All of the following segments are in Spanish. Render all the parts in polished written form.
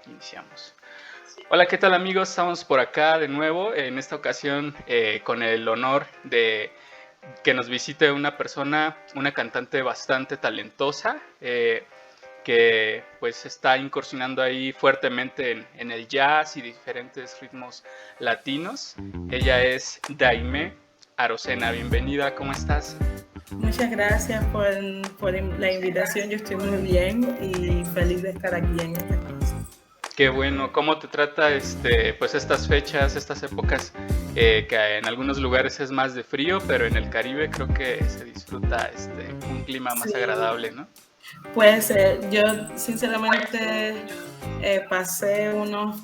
Iniciamos. Hola, ¿qué tal amigos? Estamos por acá de nuevo, en esta ocasión con el honor de que nos visite una persona, una cantante bastante talentosa, que pues está incursionando ahí fuertemente en el jazz y diferentes ritmos latinos. Ella es Daimé Arocena. Bienvenida, ¿cómo estás? Muchas gracias por la invitación. Yo estoy muy bien y feliz de estar aquí en este espacio. Qué bueno. ¿Cómo te trata pues estas fechas, estas épocas, que en algunos lugares es más de frío, pero en el Caribe creo que se disfruta un clima más Sí, agradable, ¿no? pues yo sinceramente pasé unos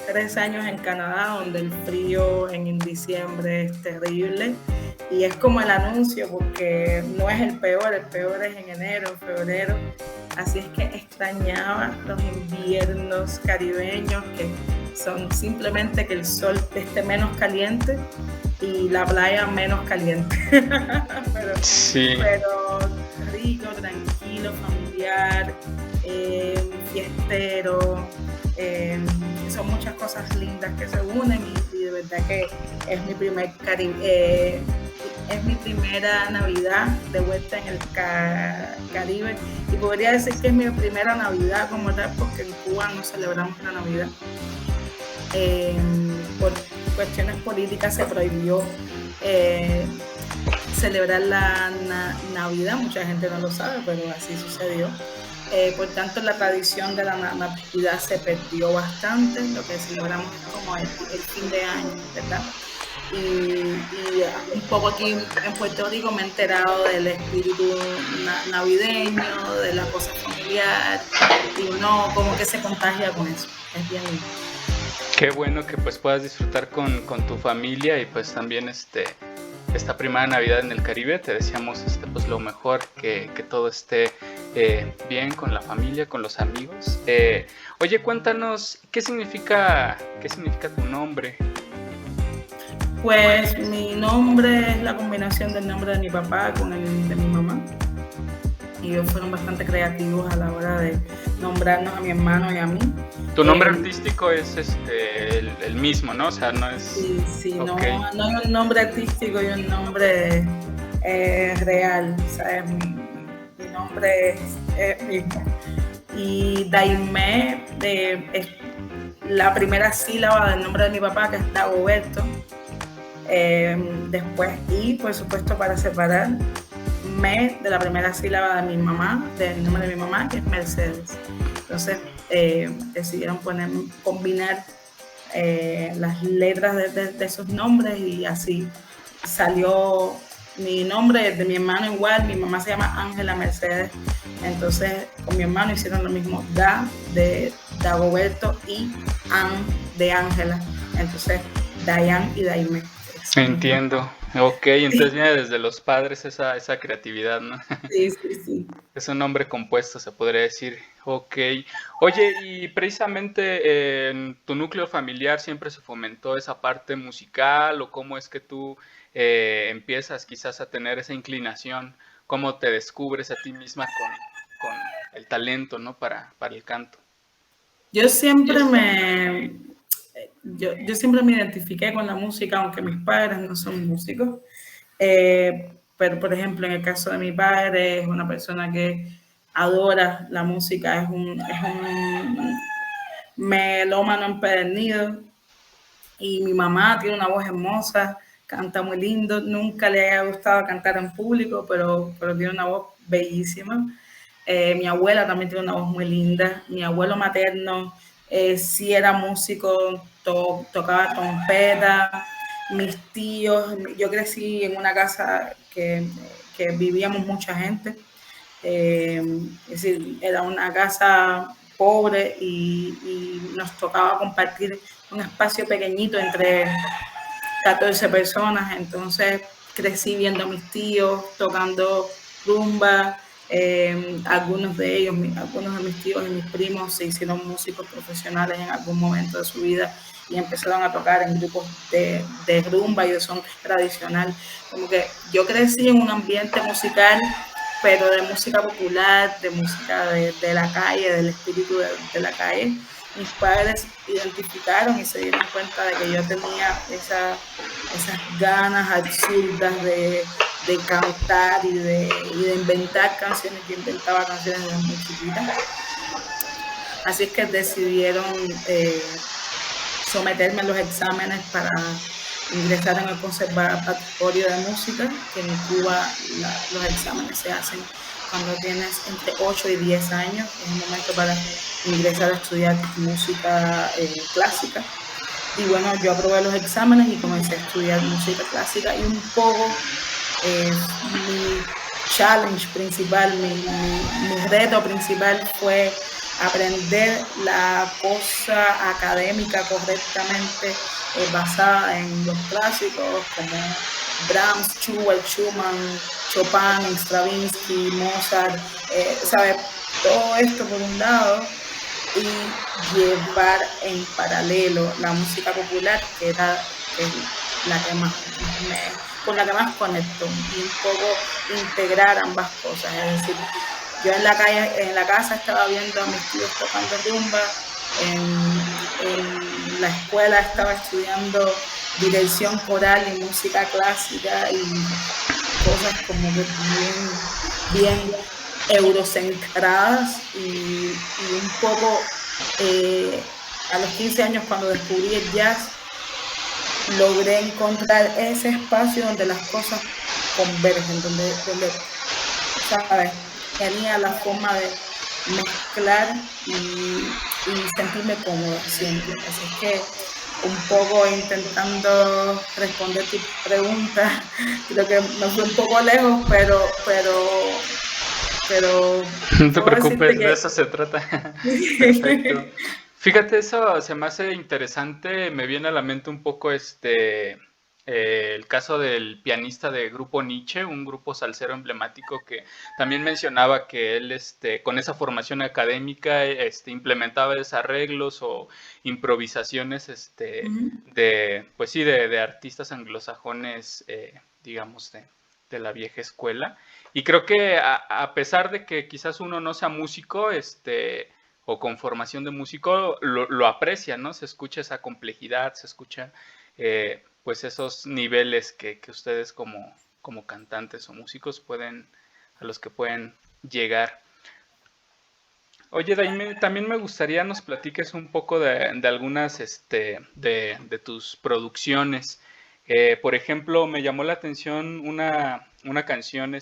3 años en Canadá, donde el frío en diciembre es terrible y es como el anuncio, porque no es el peor es en enero, en febrero. Así es que extrañaba los inviernos caribeños, que son simplemente que el sol esté menos caliente y la playa menos caliente. pero, Sí, pero rico, tranquilo, familiar, fiestero. eh, Son muchas cosas lindas que se unen y de verdad que es mi es mi primera Navidad de vuelta en el Caribe, y podría decir que es mi primera Navidad como tal, porque en Cuba no celebramos la Navidad. Eh, por cuestiones políticas se prohibió eh, celebrar la Navidad. Mucha gente no lo sabe, pero así sucedió. Por tanto, la tradición de la Natividad se perdió bastante. Lo que celebramos es como el fin de año, ¿verdad? Y un poco aquí en Puerto Rico me he enterado del espíritu navideño, de la cosa familiar, y uno como que se contagia con eso. Es bien lindo. qué bueno que pues puedas disfrutar con tu familia y pues también esta primera Navidad en el Caribe. Te deseamos pues lo mejor, que todo esté bien con la familia, con los amigos. Oye, cuéntanos, qué significa tu nombre? Pues mi nombre es la combinación del nombre de mi papá con el de mi mamá. Y ellos fueron bastante creativos a la hora de nombrarnos a mi hermano y a mí. Tu nombre Eh, artístico es el mismo, ¿no? O sea, no es... sí, sí, Ok, no hay un nombre artístico y un nombre real, ¿sabes? Mi nombre es mismo. Y Daimé es la primera sílaba del nombre de mi papá, que es Dagoberto. Después, y por supuesto, para separar, me de la primera sílaba de mi mamá, del nombre de mi mamá, que es Mercedes. Entonces decidieron combinar las letras de esos nombres, y así salió mi nombre. De mi hermano igual, mi mamá se llama Ángela Mercedes, entonces con mi hermano hicieron lo mismo, Da de Dagoberto y An de Ángela, entonces Dayan y Daime. entiendo. Ok, entonces viene desde los padres esa creatividad, ¿no? Sí, sí, sí. Es un nombre compuesto, se podría decir. Ok. Oye, y precisamente en tu núcleo familiar siempre se fomentó esa parte musical, o cómo es que tú empiezas quizás a tener esa inclinación, cómo te descubres a ti misma con el talento, ¿no? Para el canto. Yo siempre me, yo siempre me identifiqué con la música, aunque mis padres no son músicos. Pero, por ejemplo, en el caso de mi padre, es una persona que adora la música, es un melómano empedernido. Y mi mamá tiene una voz hermosa, canta muy lindo. Nunca le ha gustado cantar en público, pero tiene una voz bellísima. Mi abuela también tiene una voz muy linda. Mi abuelo materno sí era músico, tocaba trompeta. Mis tíos, yo crecí en una casa que vivíamos mucha gente. Es decir, era una casa pobre y nos tocaba compartir un espacio pequeñito entre 14 personas. Entonces crecí viendo a mis tíos tocando rumba. Algunos de mis tíos y mis primos se hicieron músicos profesionales en algún momento de su vida y empezaron a tocar en grupos de rumba y de son tradicional. Como que yo crecí en un ambiente musical pero de música popular, de música de la calle, del espíritu de la calle. Mis padres identificaron y se dieron cuenta de que yo tenía esas ganas absurdas de cantar y de inventar canciones. Yo inventaba canciones desde muy chiquita. Así es que decidieron someterme a los exámenes para ingresar en el Conservatorio de Música, que en Cuba los exámenes se hacen cuando tienes entre 8 y 10 años. Es el momento para ingresar a estudiar música clásica. Y bueno, yo aprobé los exámenes y comencé a estudiar música clásica, y un poco mi challenge principal, mi reto principal fue aprender la cosa académica correctamente, basada en los clásicos como Brahms, Schubert, Schumann, Chopin, Stravinsky, Mozart, ¿sabes? Todo esto por un lado, y llevar en paralelo la música popular, que era la que más con la que más conecto, y un poco integrar ambas cosas. Es decir, yo en la casa estaba viendo a mis tíos tocando rumba, en la escuela estaba estudiando dirección coral y música clásica y cosas como que bien eurocentradas, y un poco a los 15 años, cuando descubrí el jazz, logré encontrar ese espacio donde las cosas convergen, donde ¿sabes? Tenía la forma de mezclar y sentirme cómoda siempre. Así es que, un poco intentando responder tu pregunta, creo que me fui un poco lejos, pero no te preocupes, de eso se trata. Perfecto. Fíjate, eso se me hace interesante. Me viene a la mente un poco el caso del pianista de Grupo Nietzsche, un grupo salsero emblemático, que también mencionaba que él con esa formación académica implementaba desarreglos o improvisaciones pues sí, de artistas anglosajones, digamos, de la vieja escuela. Y creo que a pesar de que quizás uno no sea músico, o con formación de músico, lo aprecia, ¿no? Se escucha esa complejidad, se escucha pues esos niveles que ustedes como cantantes o músicos a los que pueden llegar. Oye, Daime, también me gustaría nos platiques un poco de algunas de tus producciones. Por ejemplo, me llamó la atención una canción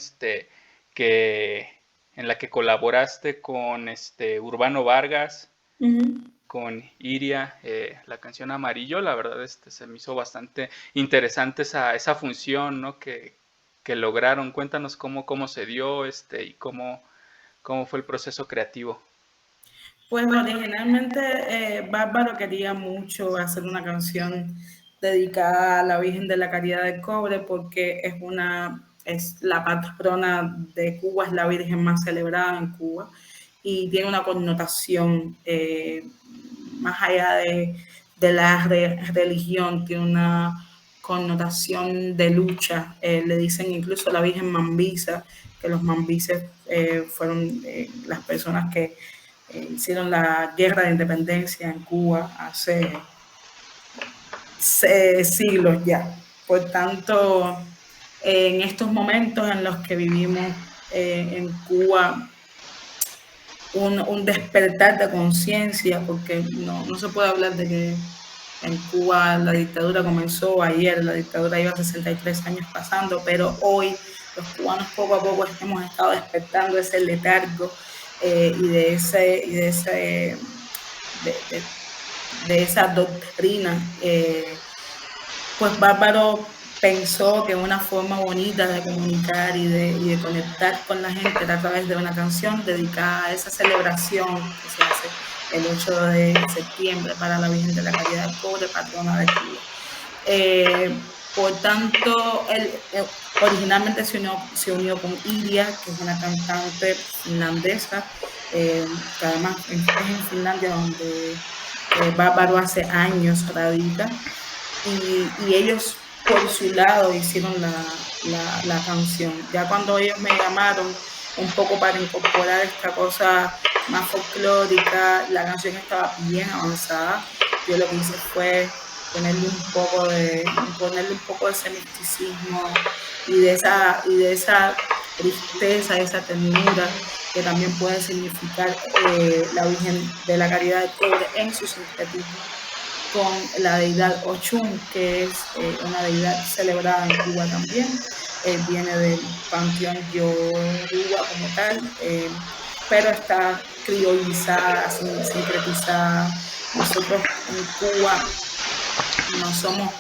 que en la que colaboraste con Urbano Vargas, con Iria, la canción Amarillo. La verdad se me hizo bastante interesante esa función, ¿no? que lograron. Cuéntanos cómo se dio y cómo fue el proceso creativo. Pues originalmente Bárbaro quería mucho hacer una canción dedicada a la Virgen de la Caridad del Cobre, porque es la patrona de Cuba, es la Virgen más celebrada en Cuba, y tiene una connotación más allá de la religión, tiene una connotación de lucha. Le dicen incluso la Virgen Mambisa, que los mambises fueron las personas que hicieron la guerra de independencia en Cuba hace siglos ya. Por tanto, en estos momentos en los que vivimos en Cuba, un despertar de conciencia, porque no se puede hablar de que en Cuba la dictadura comenzó ayer, la dictadura lleva 63 años pasando, pero hoy los cubanos poco a poco hemos estado despertando ese letargo y de esa doctrina. Pues Bárbaro pensó que una forma bonita de comunicar y de conectar con la gente era a través de una canción dedicada a esa celebración que se hace el 8 de septiembre para la Virgen de la Caridad del Cobre, patrona de Cuba. Por tanto, él originalmente se unió con Iria, que es una cantante finlandesa, que además es en Finlandia donde Bárbaro hace años radica, y ellos por su lado hicieron la canción. Ya cuando ellos me llamaron, un poco para incorporar esta cosa más folclórica. La canción estaba bien avanzada. Yo lo que hice fue ponerle un poco de ese misticismo y de esa tristeza, esa ternura que también puede significar la Virgen de la Caridad del Cobre en su sincretismo con la deidad Ochun, que es una deidad celebrada en Cuba también. Viene del panteón yoruba como tal, pero está criollizada, sincretizada. Nosotros en Cuba no somos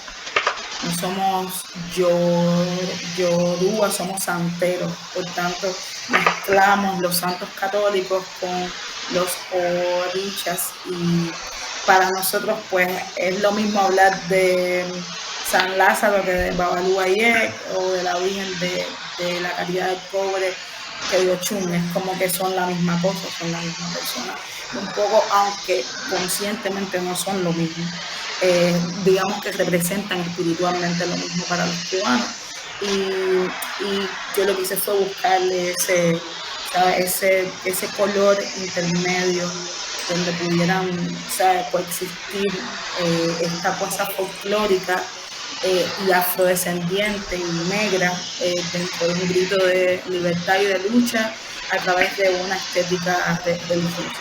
yoruba, somos santeros. Por tanto, mezclamos los santos católicos con los orishas, y para nosotros pues es lo mismo hablar de San Lázaro que de Babalú Ayek, o de la Virgen de la Caridad del Cobre que de Ochun. Es como que son la misma cosa, son la misma persona, un poco, aunque conscientemente no son lo mismo. Digamos que representan espiritualmente lo mismo para los cubanos, y yo lo que hice fue buscarle ese color intermedio donde pudieran, coexistir esta cosa folclórica y afrodescendiente y negra dentro de un grito de libertad y de lucha a través de una estética religiosa.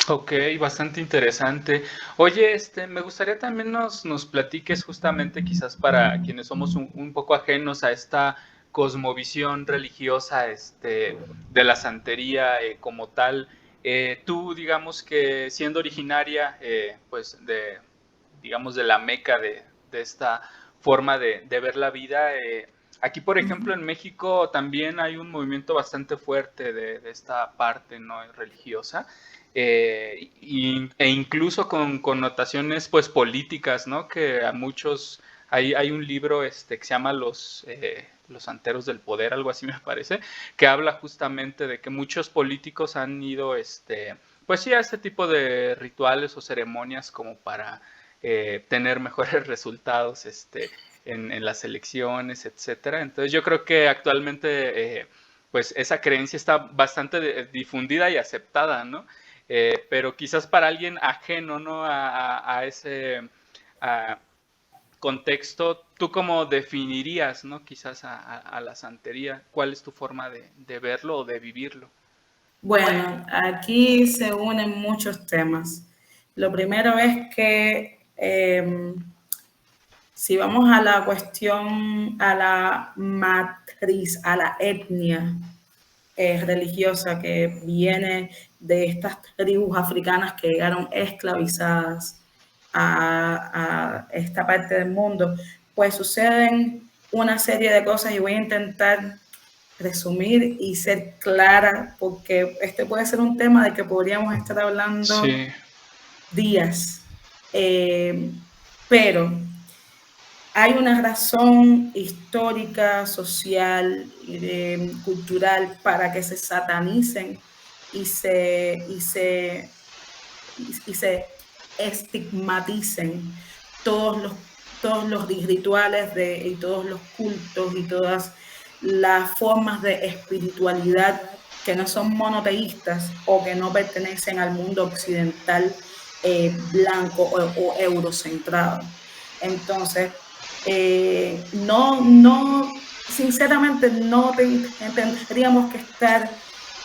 Ok, bastante interesante. Oye, me gustaría también nos platiques justamente, quizás para quienes somos un poco ajenos a esta cosmovisión religiosa, de la santería como tal. Tú, digamos que siendo originaria, pues digamos, de la meca de esta forma de ver la vida. Aquí, por ejemplo, en México también hay un movimiento bastante fuerte de esta parte, ¿no?, religiosa, e incluso con connotaciones pues políticas, ¿no? Que a muchos hay un libro que se llama Los Santeros del Poder, algo así me parece, que habla justamente de que muchos políticos han ido pues sí, a este tipo de rituales o ceremonias como para tener mejores resultados en las elecciones, etcétera. Entonces yo creo que actualmente pues esa creencia está bastante difundida y aceptada, ¿no? Pero quizás para alguien ajeno, ¿no?, a ese contexto, ¿tú cómo definirías, ¿no?, quizás a la santería? ¿Cuál es tu forma de verlo o de vivirlo? Bueno, aquí se unen muchos temas. Lo primero es que si vamos a la cuestión, a la matriz, a la etnia religiosa que viene de estas tribus africanas que llegaron esclavizadas a esta parte del mundo, pues suceden una serie de cosas, y voy a intentar resumir y ser clara, porque este puede ser un tema de que podríamos estar hablando Sí. días. Pero hay una razón histórica, social, cultural para que se satanicen y se estigmaticen todos los rituales y todos los cultos y todas las formas de espiritualidad que no son monoteístas o que no pertenecen al mundo occidental blanco o eurocentrado. Entonces, sinceramente no tendríamos que estar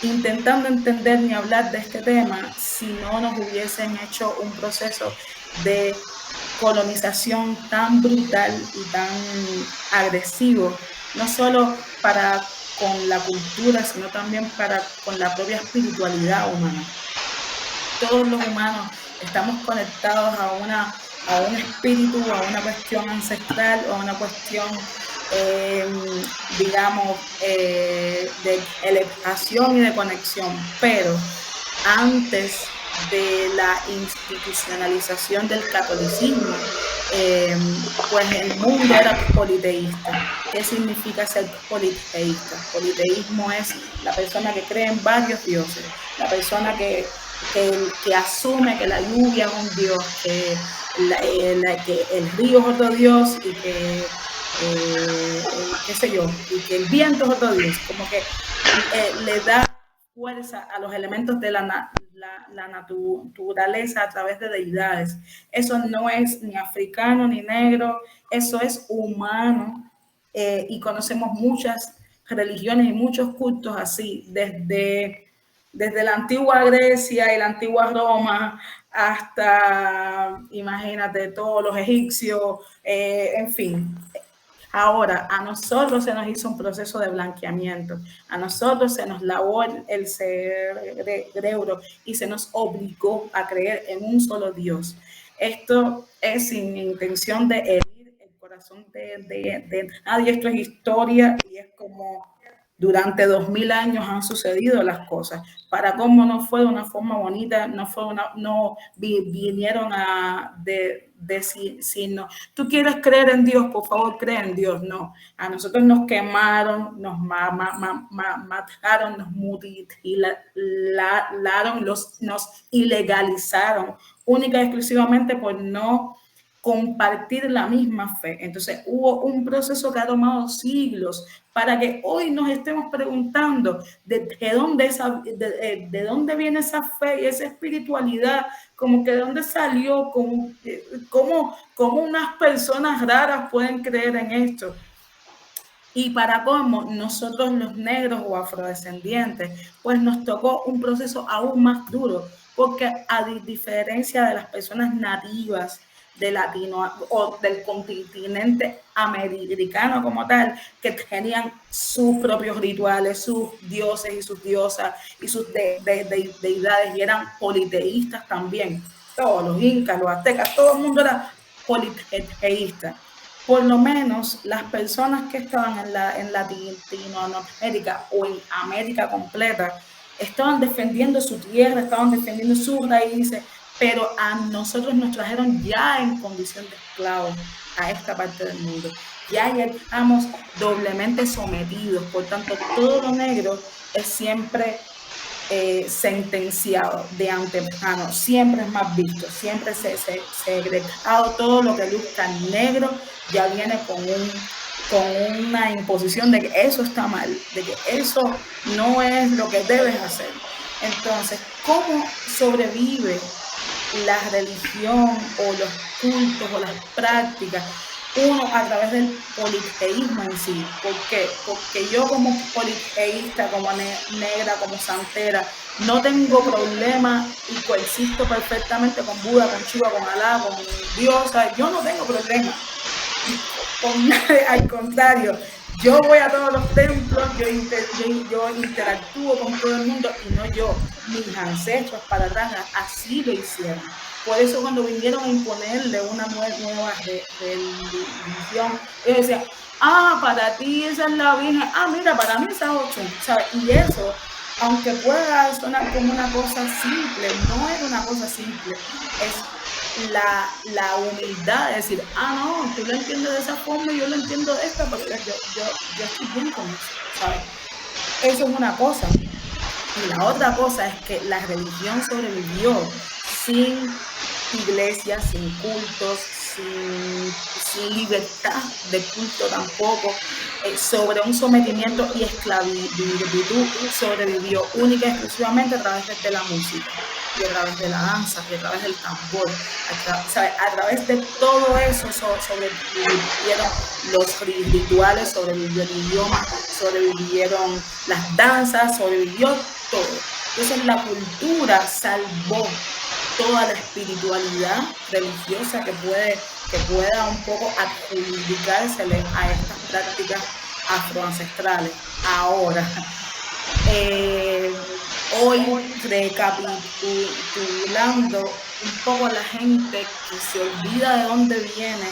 intentando entender ni hablar de este tema si no nos hubiesen hecho un proceso de colonización tan brutal y tan agresivo, no solo para con la cultura, sino también con la propia espiritualidad humana. Todos los humanos estamos conectados a un espíritu, a una cuestión ancestral, o a una cuestión, digamos, de elevación y de conexión, pero antes de la institucionalización del catolicismo, pues el mundo era politeísta. ¿Qué significa ser politeísta? Politeísmo es la persona que cree en varios dioses, la persona que asume que la lluvia es un dios, que el río es otro dios, y que qué sé yo, y que el viento es otro dios. Como que le da fuerza a los elementos de la naturaleza a través de deidades. Eso no es ni africano ni negro, eso es humano, y conocemos muchas religiones y muchos cultos así, desde la antigua Grecia y la antigua Roma hasta, imagínate, todos los egipcios, en fin. Ahora, a nosotros se nos hizo un proceso de blanqueamiento, a nosotros se nos lavó el cerebro y se nos obligó a creer en un solo Dios. Esto es sin intención de herir el corazón de nadie, esto es historia y es como durante 2000 años han sucedido las cosas. Para cómo no fue de una forma bonita, no vinieron a decirnos, tú quieres creer en Dios, por favor, cree en Dios. No, a nosotros nos quemaron, nos mataron, nos mutilaron, nos ilegalizaron, única y exclusivamente por no compartir la misma fe. Entonces hubo un proceso que ha tomado siglos para que hoy nos estemos preguntando de dónde viene esa fe y esa espiritualidad, como que de dónde salió, cómo unas personas raras pueden creer en esto. Y para cómo nosotros los negros o afrodescendientes, pues nos tocó un proceso aún más duro, porque a diferencia de las personas nativas de Latino o del continente americano como tal, que tenían sus propios rituales, sus dioses y sus diosas y sus deidades, y eran politeístas también. Todos los incas, los aztecas, todo el mundo era politeísta. Por lo menos las personas que estaban en Latinoamérica o en América completa estaban defendiendo su tierra, estaban defendiendo sus raíces, pero a nosotros nos trajeron ya en condición de esclavos a esta parte del mundo. Ya estamos doblemente sometidos, por tanto, todo lo negro es siempre sentenciado de antemano, siempre es más visto, siempre se segregado, todo lo que luzca negro ya viene con una imposición de que eso está mal, de que eso no es lo que debes hacer. Entonces, ¿cómo sobrevive la religión o los cultos o las prácticas? Uno, a través del politeísmo en sí. ¿Por qué? Porque yo como politeísta, como negra, como santera, no tengo problema y coexisto perfectamente con Buda, con Shiva, con Alá, con Diosa. Yo no tengo problema con nadie, al contrario. Yo voy a todos los templos, yo interactúo con todo el mundo y no yo. Mis ancestros para atrás así lo hicieron. Por eso cuando vinieron a imponerle una nueva religión, ellos decían, para ti esa es la Virgen, mira, para mí esa es ocho, ¿sabes? Y eso, aunque pueda sonar como una cosa simple, no es una cosa simple, es la humildad de decir, no, tú lo entiendes de esa forma y yo lo entiendo de esta, porque yo estoy bien con eso, ¿sabes? Eso es una cosa. Y la otra cosa es que la religión sobrevivió sin iglesias, sin cultos, sin libertad de culto tampoco, sobre un sometimiento y esclavitud, sobrevivió única y exclusivamente a través de la música, y a través de la danza, y a través del tambor, a través de todo eso sobrevivieron los rituales, sobrevivió el idioma, sobrevivieron las danzas, sobrevivió todo. Entonces la cultura salvó toda la espiritualidad religiosa que pueda un poco adjudicársele a estas prácticas afroancestrales. Ahora, hoy recapitulando un poco a la gente que se olvida de dónde viene,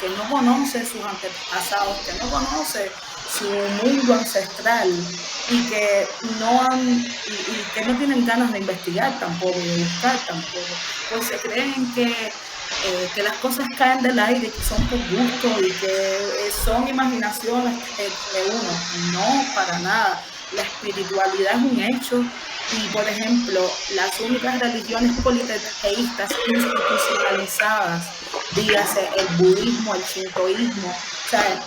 que no conoce sus antepasados, que no conoce su mundo ancestral y que no tienen ganas de investigar tampoco, de buscar tampoco, pues se creen que las cosas caen del aire, que son por gusto y que son imaginaciones de uno. No, para nada. La espiritualidad es un hecho Y, por ejemplo, las únicas religiones politeístas institucionalizadas, dígase el budismo, el shintoísmo, o sea,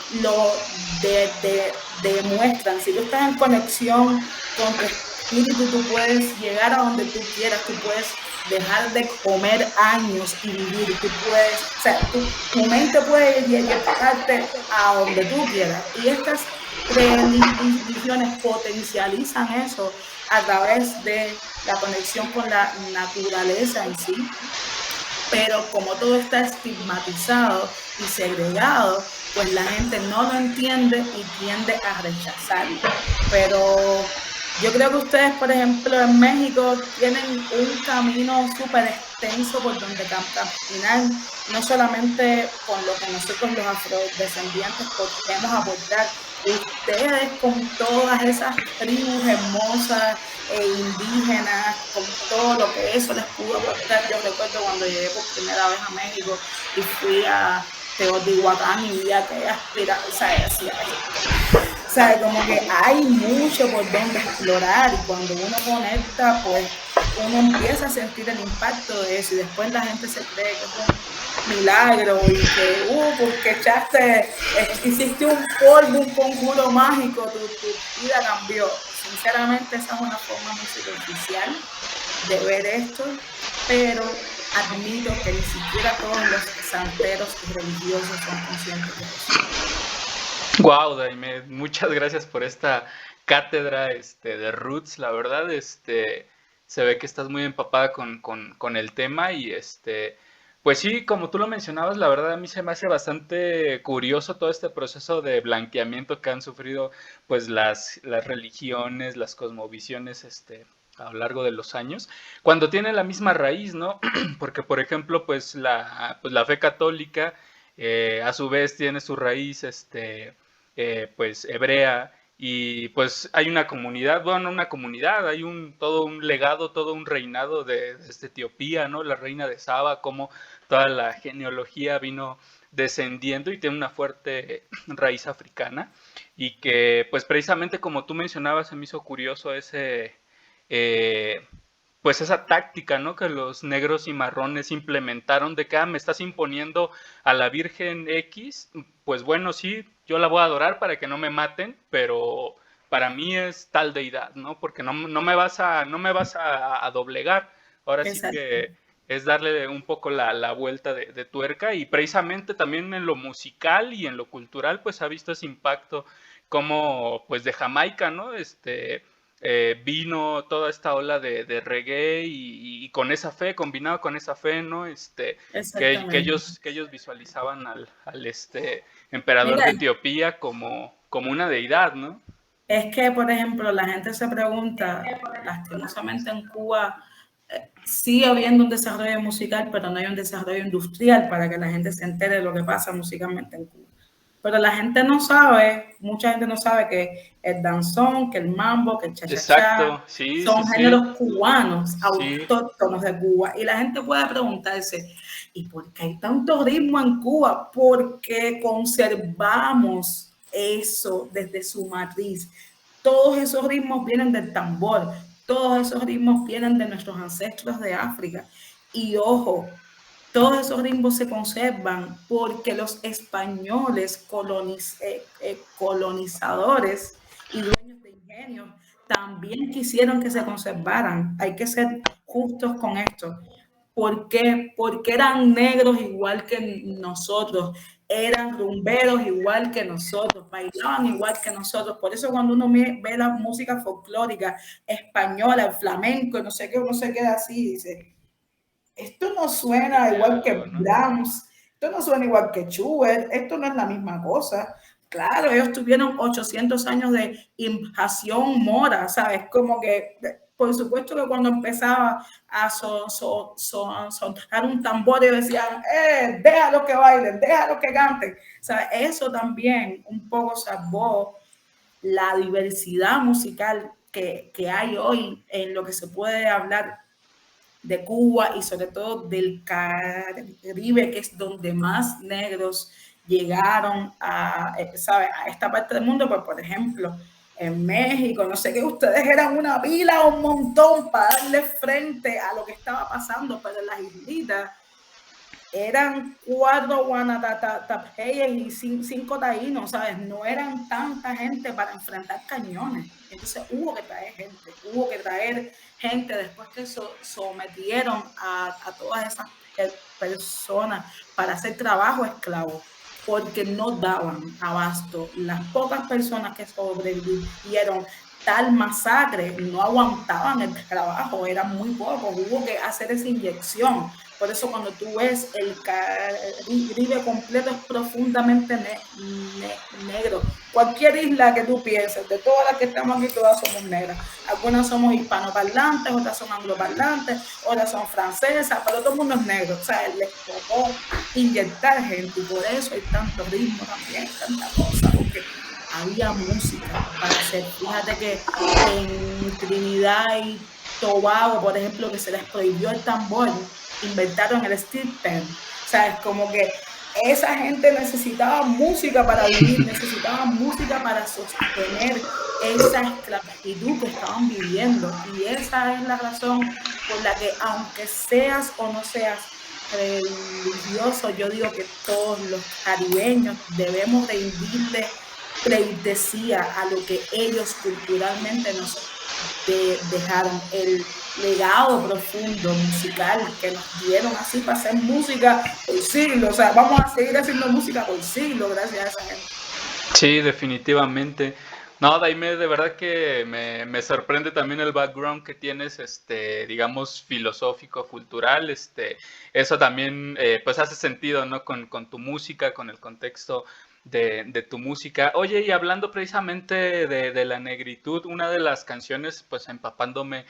demuestran, si tú estás en conexión con tu espíritu, tú puedes llegar a donde tú quieras, tú puedes dejar de comer años y vivir, tú puedes, o sea, tu mente puede llevarte a donde tú quieras. Y estas religiones potencializan eso a través de la conexión con la naturaleza en sí, pero como todo está estigmatizado y segregado, pues la gente no lo entiende y tiende a rechazarlo. Pero yo creo que ustedes, por ejemplo, en México tienen un camino súper extenso por donde caminar, no solamente con lo que nosotros los afrodescendientes podemos aportar, ustedes con todas esas tribus hermosas e indígenas, con todo lo que eso les pudo aportar. Yo recuerdo cuando llegué por primera vez a México y fui a Teotihuacán y vi aquellas pirámides, o sea, como que hay mucho por donde explorar y cuando uno conecta, pues uno empieza a sentir el impacto de eso y después la gente se cree que es un milagro y que, porque hiciste un polvo, un conjuro mágico, tu vida cambió. Sinceramente, esa es una forma muy superficial de ver esto, pero admito que ni siquiera todos los santeros y religiosos son conscientes de eso. Wow, Daime, muchas gracias por esta cátedra de Roots. La verdad, se ve que estás muy empapada con el tema y pues sí, como tú lo mencionabas, la verdad a mí se me hace bastante curioso todo este proceso de blanqueamiento que han sufrido pues las religiones, las cosmovisiones, a lo largo de los años, cuando tienen la misma raíz, ¿no? Porque, por ejemplo, pues la fe católica, a su vez tiene su raíz, pues hebrea, y pues hay una comunidad, bueno, no una comunidad, hay todo un legado, todo un reinado desde Etiopía, ¿no? La reina de Saba, como toda la genealogía vino descendiendo y tiene una fuerte raíz africana, y que pues precisamente como tú mencionabas, se me hizo curioso eh, pues esa táctica, ¿no? Que los negros y marrones implementaron de que, me estás imponiendo a la Virgen X, pues bueno, sí, yo la voy a adorar para que no me maten, pero para mí es tal deidad, ¿no? Porque no no me vas a doblegar. Ahora sí Exacto. que es darle un poco la vuelta de tuerca, y precisamente también en lo musical y en lo cultural, pues ha visto ese impacto como pues de Jamaica, ¿no? Vino toda esta ola de reggae y con esa fe, combinado con esa fe, ¿no? Exactamente. Que ellos visualizaban al emperador Mira, de Etiopía como una deidad, ¿no? es que, por ejemplo, la gente se pregunta, lastimosamente en Cuba sigue habiendo un desarrollo musical, pero no hay un desarrollo industrial para que la gente se entere de lo que pasa musicalmente en Cuba. Pero la gente no sabe, mucha gente no sabe que el danzón, que el mambo, que el cha-cha-cha Exacto, sí, sí, son sí, géneros cubanos, sí. autóctonos de Cuba. Y la gente puede preguntarse, ¿y por qué hay tanto ritmo en Cuba? Porque conservamos eso desde su matriz. Todos esos ritmos vienen del tambor, todos esos ritmos vienen de nuestros ancestros de África. Y ojo, todos esos ritmos se conservan porque los españoles colonizadores y dueños de ingenios también quisieron que se conservaran. Hay que ser justos con esto. ¿Por qué? Porque eran negros igual que nosotros, eran rumberos igual que nosotros, bailaban igual que nosotros. Por eso cuando uno ve la música folclórica española, el flamenco, no sé qué, uno se queda así y dice, esto no suena ¿Qué igual que hago, no? Brahms, esto no suena igual que Schubert, esto no es la misma cosa. Claro, ellos tuvieron 800 años de invasión mora, ¿sabes? Como que, por supuesto que cuando empezaba a sonar un tambor, ellos decían, déjalo que bailen, déjalo que canten. ¿Sabes? Eso también un poco salvó la diversidad musical que hay hoy en lo que se puede hablar de Cuba y sobre todo del Caribe, que es donde más negros llegaron a, ¿sabe? A esta parte del mundo. Pues, por ejemplo, en México, no sé qué, ustedes eran una pila, un montón para darle frente a lo que estaba pasando, pero en las islitas eran 4 guanatatapeyes y 5 taínos, ¿sabes? No eran tanta gente para enfrentar cañones. Entonces hubo que traer gente después que sometieron a todas esas personas para hacer trabajo esclavo, porque no daban abasto. Las pocas personas que sobrevivieron tal masacre no aguantaban el trabajo, eran muy pocos, hubo que hacer esa inyección. Por eso cuando tú ves el Caribe completo es profundamente negro. Cualquier isla que tú pienses, de todas las que estamos aquí, todas somos negras. Algunas somos hispanoparlantes, otras son angloparlantes, otras son francesas, pero todo el mundo es negro. O sea, les tocó inyectar gente y por eso hay tanto ritmo también, tanta cosa, porque había música para hacer. Fíjate que en Trinidad y Tobago, por ejemplo, que se les prohibió el tambor, inventaron el steel pen. O sea, es como que esa gente necesitaba música para vivir, necesitaba música para sostener esa esclavitud que estaban viviendo. Y esa es la razón por la que, aunque seas o no seas religioso, yo digo que todos los caribeños debemos rendirle pleitesía a lo que ellos culturalmente nos dejaron, el legado profundo musical que nos dieron así para hacer música por siglos. O sea, vamos a seguir haciendo música por siglos gracias a esa gente. Sí, definitivamente. No, Daime, de verdad que me sorprende también el background que tienes, digamos, filosófico, cultural, eso también, pues hace sentido, ¿no? Con tu música, con el contexto de tu música. Oye, y hablando precisamente de la negritud, una de las canciones, pues empapándome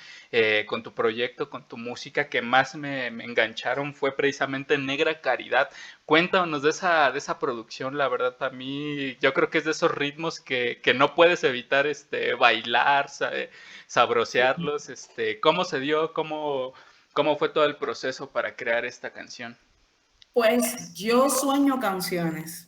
con tu proyecto, con tu música, que más me engancharon fue precisamente Negra Caridad. Cuéntanos de esa producción, la verdad, para mí, yo creo que es de esos ritmos que no puedes evitar bailar, sabrosearlos, ¿cómo se dio? ¿Cómo fue todo el proceso para crear esta canción? Pues yo sueño canciones.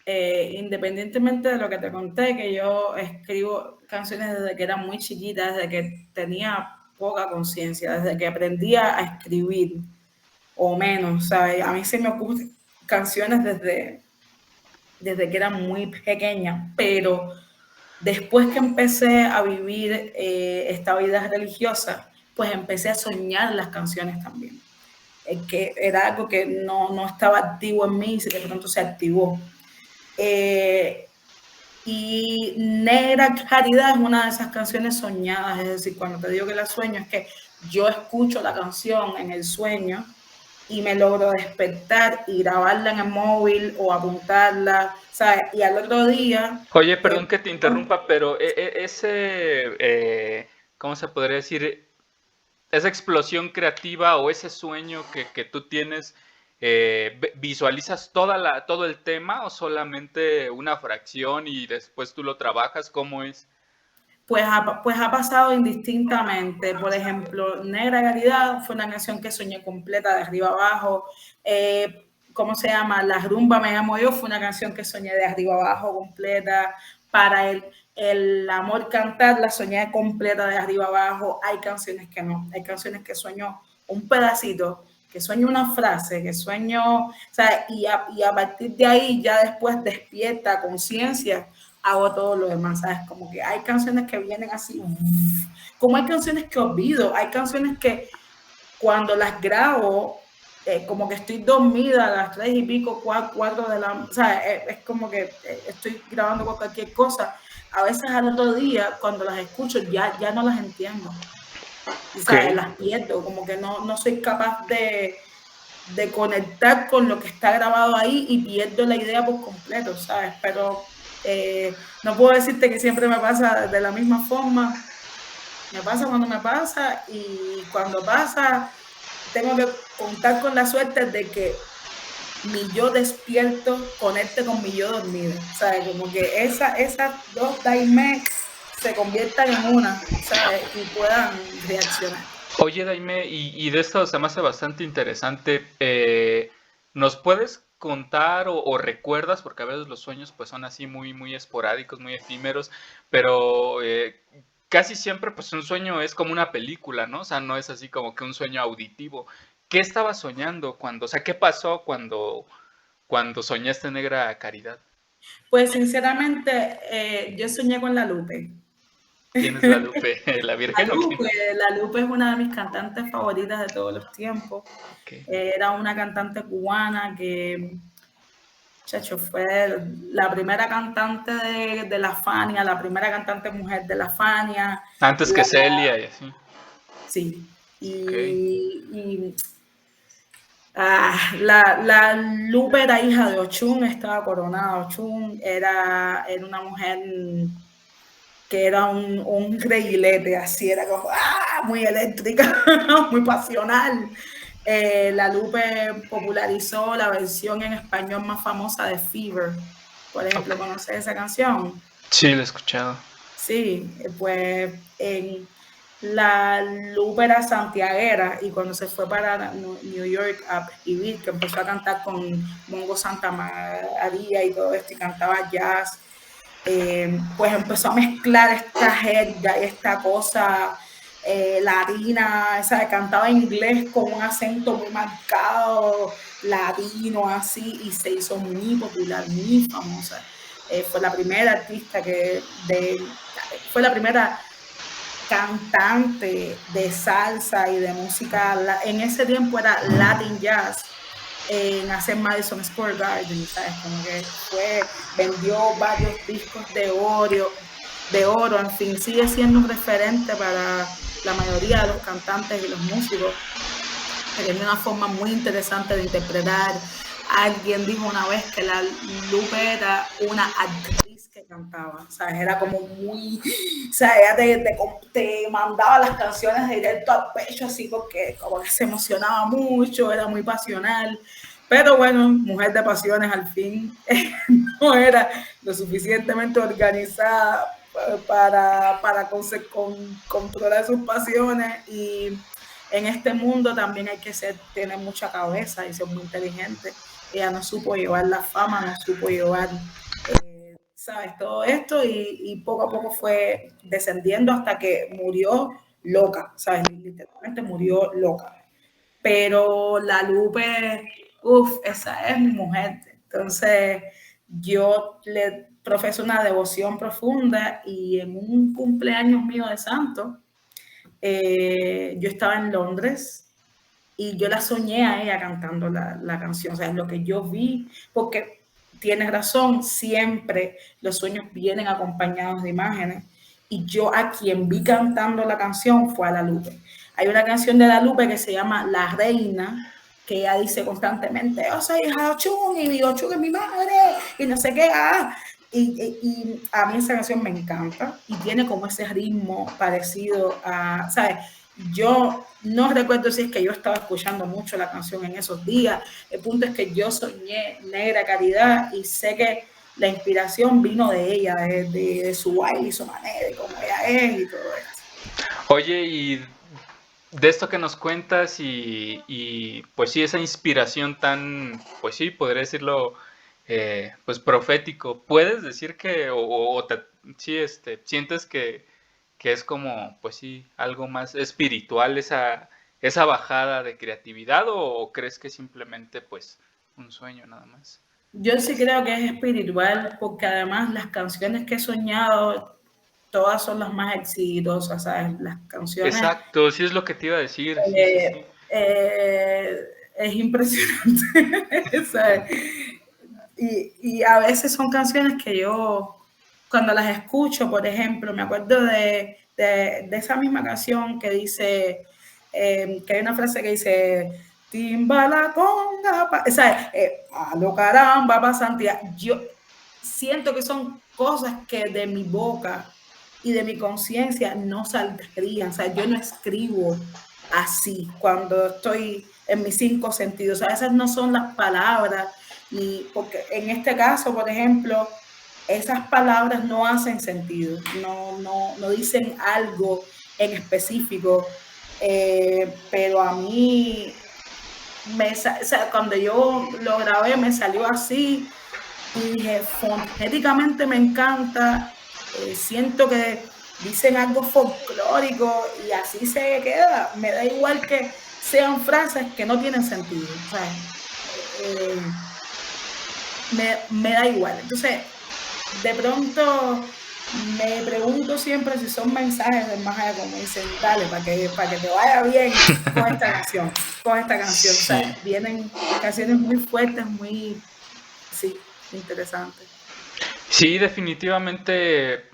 Independientemente de lo que te conté, que yo escribo canciones desde que era muy chiquita, desde que tenía poca conciencia, desde que aprendía a escribir o menos, ¿sabes? A mí se me ocurren canciones desde que era muy pequeña, pero después que empecé a vivir esta vida religiosa, pues empecé a soñar las canciones también. Que era algo que no estaba activo en mí y de pronto se activó. Y Negra Caridad es una de esas canciones soñadas, es decir, cuando te digo que la sueño es que yo escucho la canción en el sueño y me logro despertar y grabarla en el móvil o apuntarla, ¿sabes? Y al otro día... Oye, perdón que te interrumpa, pero ¿cómo se podría decir? Esa explosión creativa o ese sueño que tú tienes, ¿visualizas todo el tema o solamente una fracción y después tú lo trabajas? ¿Cómo es? Pues ha pasado indistintamente. Por ejemplo, Negra Caridad fue una canción que soñé completa de arriba abajo. ¿Cómo se llama? La rumba me llamo yo, fue una canción que soñé de arriba abajo completa. Para el amor cantar la soñé completa de arriba abajo. Hay canciones que no, hay canciones que sueño un pedacito, que sueño una frase, que sueño, o sea, y a partir de ahí ya después despierta conciencia, hago todo lo demás, ¿sabes? Como que hay canciones que vienen así, como hay canciones que olvido, hay canciones que cuando las grabo, como que estoy dormida a las 3:00 y pico, 4 de la... O sea, es como que estoy grabando con cualquier cosa. A veces al otro día, cuando las escucho, ya no las entiendo. Y, ¿sabes? Las pierdo, como que no soy capaz de conectar con lo que está grabado ahí y pierdo la idea por completo, ¿sabes? Pero no puedo decirte que siempre me pasa de la misma forma. Me pasa cuando me pasa y cuando pasa tengo que contar con la suerte de que mi yo despierto conecte con mi yo dormido, ¿sabes? Como que esas dos Daime se conviertan en una, ¿sabes? Y puedan reaccionar. Oye, Daime, y de esto se me hace bastante interesante. ¿Nos puedes contar o recuerdas, porque a veces los sueños pues son así muy, muy esporádicos, muy efímeros, pero casi siempre pues un sueño es como una película, ¿no? O sea, no es así como que un sueño auditivo. ¿Qué estabas soñando cuando, o sea, qué pasó cuando soñaste Negra Caridad? Pues sinceramente, yo soñé con la Lupe. ¿Quién es la Lupe? ¿La Virgen o quién? La Lupe es una de mis cantantes favoritas de todos los tiempos. Ok. Era una cantante cubana que, chacho, fue la primera cantante de la Fania, la primera cantante mujer de la Fania. Antes que La, Celia y así. sí, Ok. y la Lupe era hija de Ochun, estaba coronada. Ochun era una mujer que era un reguilete, así era como muy eléctrica, muy pasional. La Lupe popularizó la versión en español más famosa de Fever. Por Ok. ejemplo, ¿conoces esa canción? Sí, lo he escuchado. Sí, pues en la Lupe era santiaguera y cuando se fue para New York a vivir, que empezó a cantar con Mongo Santa María y todo esto, y cantaba jazz, pues empezó a mezclar esta jerga y esta cosa latina, esa cantaba inglés con un acento muy marcado, latino, así, y se hizo muy popular, muy famosa. Fue la primera artista fue la primera cantante de salsa y de música, en ese tiempo era Latin Jazz, en hacer Madison Square Garden, ¿sabes? Como que vendió varios discos de oro, en fin, sigue siendo un referente para la mayoría de los cantantes y los músicos, que tiene una forma muy interesante de interpretar. Alguien dijo una vez que la Lupe era una actriz que cantaba, o sea, era como muy, o sea, ella te mandaba las canciones directo al pecho, así porque como que se emocionaba mucho, era muy pasional, pero bueno, mujer de pasiones al fin, no era lo suficientemente organizada para controlar sus pasiones, y en este mundo también hay que tener mucha cabeza y ser muy inteligente. Ella no supo llevar la fama, no supo llevar, ¿sabes? Todo esto, y poco a poco fue descendiendo hasta que murió loca, ¿sabes? Literalmente murió loca. Pero la Lupe, uff, esa es mi mujer. Entonces yo le profeso una devoción profunda, y en un cumpleaños mío de santo, yo estaba en Londres y yo la soñé a ella cantando la canción, o sea, es lo que yo vi, porque tienes razón, siempre los sueños vienen acompañados de imágenes, y yo a quien vi cantando la canción fue a la Lupe. Hay una canción de la Lupe que se llama La Reina, que ella dice constantemente, yo soy hija de Ochun y mi Ochun es mi madre, y no sé qué, y a mí esa canción me encanta y tiene como ese ritmo parecido a, ¿sabes? Yo no recuerdo si es que yo estaba escuchando mucho la canción en esos días. El punto es que yo soñé Negra Caridad y sé que la inspiración vino de ella, de su baile y su manera, de cómo ella es y todo esto. Oye, y de esto que nos cuentas y pues sí, esa inspiración tan, pues sí, podría decirlo, pues profético, ¿puedes decir que, sí, sientes que es como, pues sí, algo más espiritual esa bajada de creatividad o crees que simplemente pues un sueño nada más? Yo sí creo que es espiritual, porque además las canciones que he soñado, todas son las más exitosas, ¿sabes? Las canciones, Exacto, sí es lo que te iba a decir, sí, sí, sí. es impresionante, ¿sabes? Y a veces son canciones que yo, cuando las escucho, por ejemplo, me acuerdo de esa misma canción que dice, que hay una frase que dice, timba la conga, ¿sabes? A lo caramba, pa' Santiago. Yo siento que son cosas que de mi boca y de mi conciencia no saldrían, o sea, yo no escribo así cuando estoy en mis 5 sentidos, o sea, esas no son las palabras, ni porque en este caso, por ejemplo, esas palabras no hacen sentido, no dicen algo en específico, pero a mí o sea, cuando yo lo grabé me salió así y dije, fonéticamente me encanta, siento que dicen algo folclórico y así se queda. Me da igual que sean frases que no tienen sentido, ¿sabes? Me da igual. Entonces, de pronto me pregunto siempre si son mensajes del más allá, como dicen, dale, para que te vaya bien con esta canción, con esta canción. O Sí. sea, vienen canciones muy fuertes, muy, sí, interesantes. Sí, definitivamente.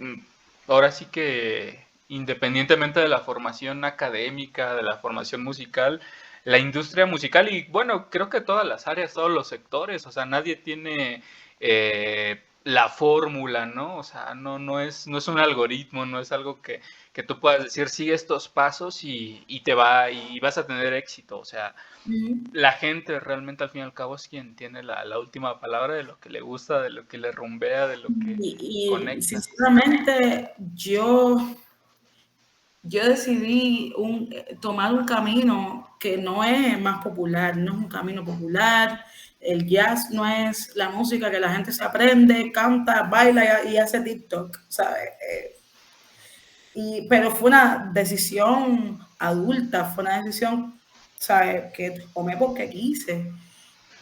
Ahora sí que independientemente de la formación académica, de la formación musical, la industria musical y bueno, creo que todas las áreas, todos los sectores, o sea, nadie tiene la fórmula, ¿no? O sea, no es un algoritmo, no es algo que tú puedas decir, sigue estos pasos y te va y vas a tener éxito. O sea, Mm. la gente realmente al fin y al cabo es quien tiene la última palabra de lo que le gusta, de lo que le rumbea, de lo que Y conecta. sinceramente, yo decidí tomar un camino que no es más popular, no es un camino popular. El jazz no es la música que la gente se aprende, canta, baila y hace TikTok, ¿sabes? Pero fue una decisión adulta, fue una decisión, ¿sabes? Que tomé porque quise.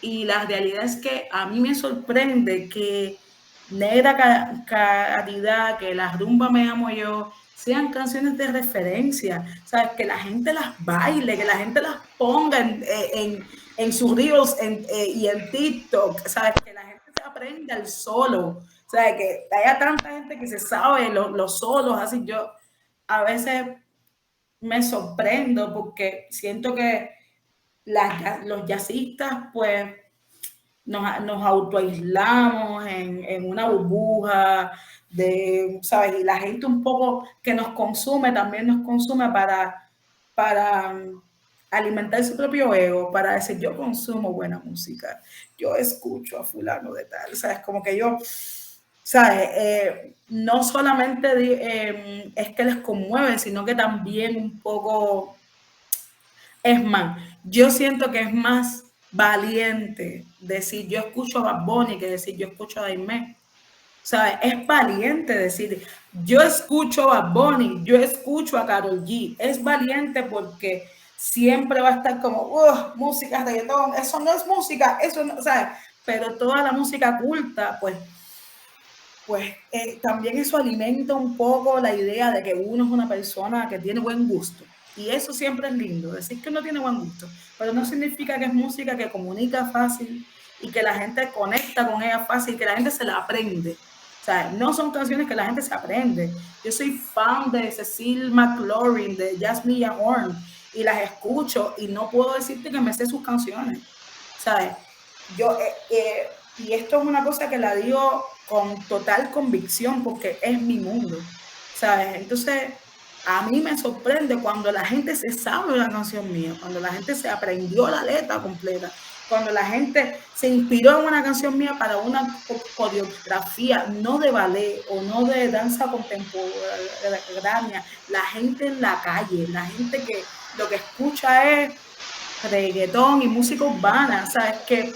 Y la realidad es que a mí me sorprende que Negra Caridad, que La Rumba Me Amo Yo, sean canciones de referencia, ¿sabes? Que la gente las baile, que la gente las ponga en sus reels y en TikTok, ¿sabes? Que la gente se aprenda el solo, ¿sabes? Que haya tanta gente que se sabe los solos, así yo a veces me sorprendo porque siento que los jazzistas, pues, nos autoaislamos en una burbuja de, ¿sabes? Y la gente un poco que nos consume, también nos consume para alimentar su propio ego, para decir, yo consumo buena música, yo escucho a fulano de tal, ¿sabes? Como que yo, ¿sabes? No solamente es que les conmueve, sino que también un poco es más, yo siento que es más valiente decir yo escucho a Bad Bunny que decir yo escucho a Daimé. ¿Sabes? Es valiente decir yo escucho a Bad Bunny, yo escucho a Karol G. Es valiente porque siempre va a estar como, música, reggaetón, eso no es música, eso no, ¿sabes? Pero toda la música culta, pues también eso alimenta un poco la idea de que uno es una persona que tiene buen gusto. Y eso siempre es lindo, decir que uno tiene buen gusto, pero no significa que es música que comunica fácil y que la gente conecta con ella fácil y que la gente se la aprende. O sea, no son canciones que la gente se aprende. Yo soy fan de Cecil McLaurin, de Jasmine Horn, y las escucho y no puedo decirte que me sé sus canciones. ¿Sabes? Yo, y esto es una cosa que la digo con total convicción porque es mi mundo, ¿sabes? Entonces, a mí me sorprende cuando la gente se sabe una canción mía, cuando la gente se aprendió la letra completa, cuando la gente se inspiró en una canción mía para una coreografía, no de ballet o no de danza contemporánea, la gente en la calle, la gente que lo que escucha es reggaetón y música urbana, ¿sabes? Que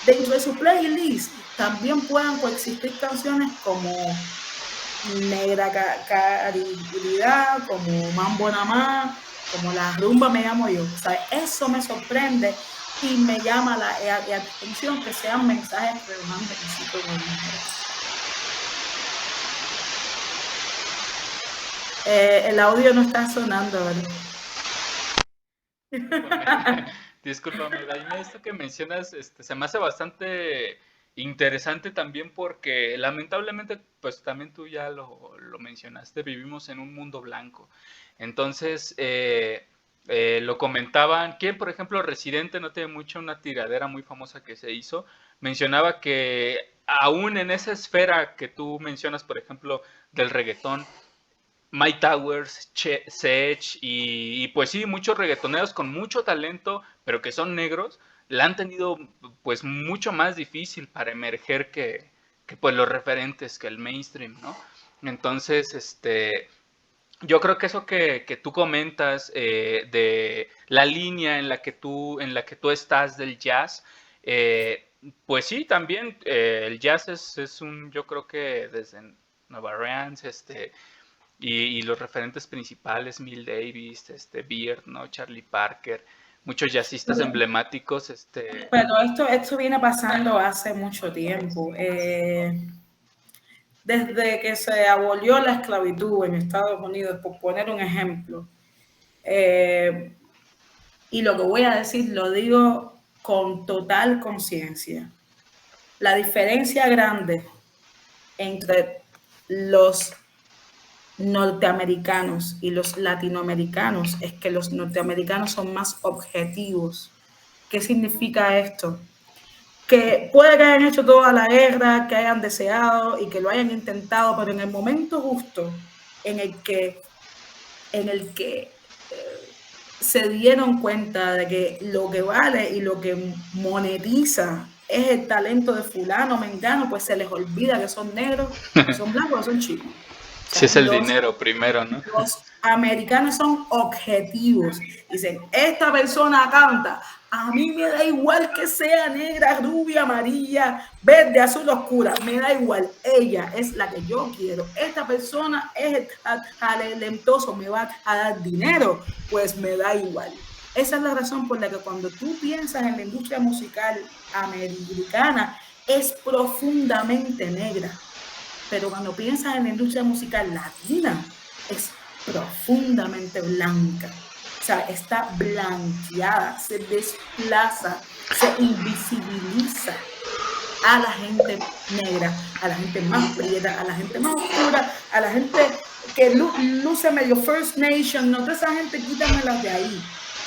dentro de su playlist también puedan coexistir canciones como Negra Caridad, como Mambo Namá, como La Rumba Me Llamo Yo. ¿Sabes? Eso me sorprende y me llama la atención que sean mensajes románticos con mujeres. El audio no está sonando, ¿verdad? Discúlpame, Daime, esto que mencionas se me hace bastante interesante también porque lamentablemente, pues también tú ya lo mencionaste, vivimos en un mundo blanco. Entonces, lo comentaban, que por ejemplo Residente no tiene mucho, una tiradera muy famosa que se hizo, mencionaba que aún en esa esfera que tú mencionas, por ejemplo, del reggaetón, Mike Towers, Sech y pues sí, muchos reggaetoneros con mucho talento, pero que son negros, la han tenido pues mucho más difícil para emerger que pues los referentes, que el mainstream, ¿no? Entonces, yo creo que eso que tú comentas de la línea en la que tú estás del jazz, pues sí, también el jazz es un, yo creo que desde Nueva Orleans, y los referentes principales, Miles Davis, Beard, ¿no? Charlie Parker, muchos jazzistas emblemáticos, Pero esto viene pasando hace mucho tiempo. Desde que se abolió la esclavitud en Estados Unidos, por poner un ejemplo, y lo que voy a decir lo digo con total conciencia. La diferencia grande entre los norteamericanos y los latinoamericanos es que los norteamericanos son más objetivos. ¿Qué significa esto? Que puede que hayan hecho toda la guerra, que hayan deseado y que lo hayan intentado, pero en el momento justo en el que se dieron cuenta de que lo que vale y lo que monetiza es el talento de fulano, mengano, pues se les olvida que son negros, que son blancos, que son chinos. O si sea, es el dinero primero, ¿no? los americanos son objetivos. Dicen, esta persona canta, a mí me da igual que sea negra, rubia, amarilla, verde, azul oscura, me da igual. Ella es la que yo quiero. Esta persona es talentoso, me va a dar dinero, pues me da igual. Esa es la razón por la que cuando tú piensas en la industria musical americana, es profundamente negra. Pero cuando piensas en la industria musical latina, es profundamente blanca. O sea, está blanqueada, se desplaza, se invisibiliza a la gente negra, a la gente más prieta, a la gente más oscura, a la gente que luce medio First Nation, no, toda esa gente quítamela de ahí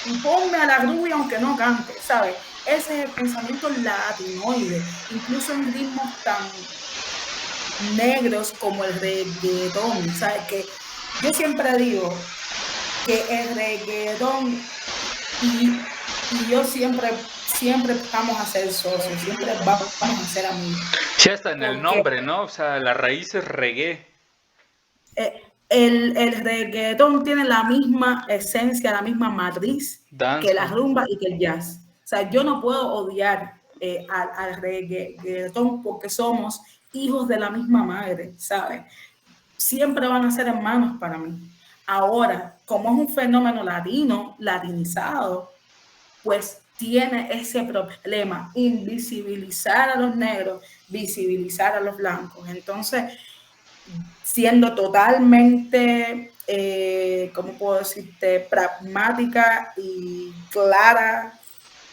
y ponme a la rubia aunque no cante, ¿sabes? Ese es el pensamiento latinoide, incluso en ritmos tan negros como el reggaetón, ¿sabes? Que yo siempre digo que el reggaetón y yo siempre vamos a ser socios, siempre vamos a ser amigos. Sí, hasta en el Porque nombre, ¿no? O sea, la raíz es reggae. el reggaetón tiene la misma esencia, la misma matriz que la Danza. rumba y que el jazz. O sea, yo no puedo odiar al reggaetón porque somos hijos de la misma madre, ¿sabes? Siempre van a ser hermanos para mí. Ahora, como es un fenómeno latino, latinizado, pues tiene ese problema, invisibilizar a los negros, visibilizar a los blancos. Entonces, siendo totalmente, ¿cómo puedo decirte?, pragmática y clara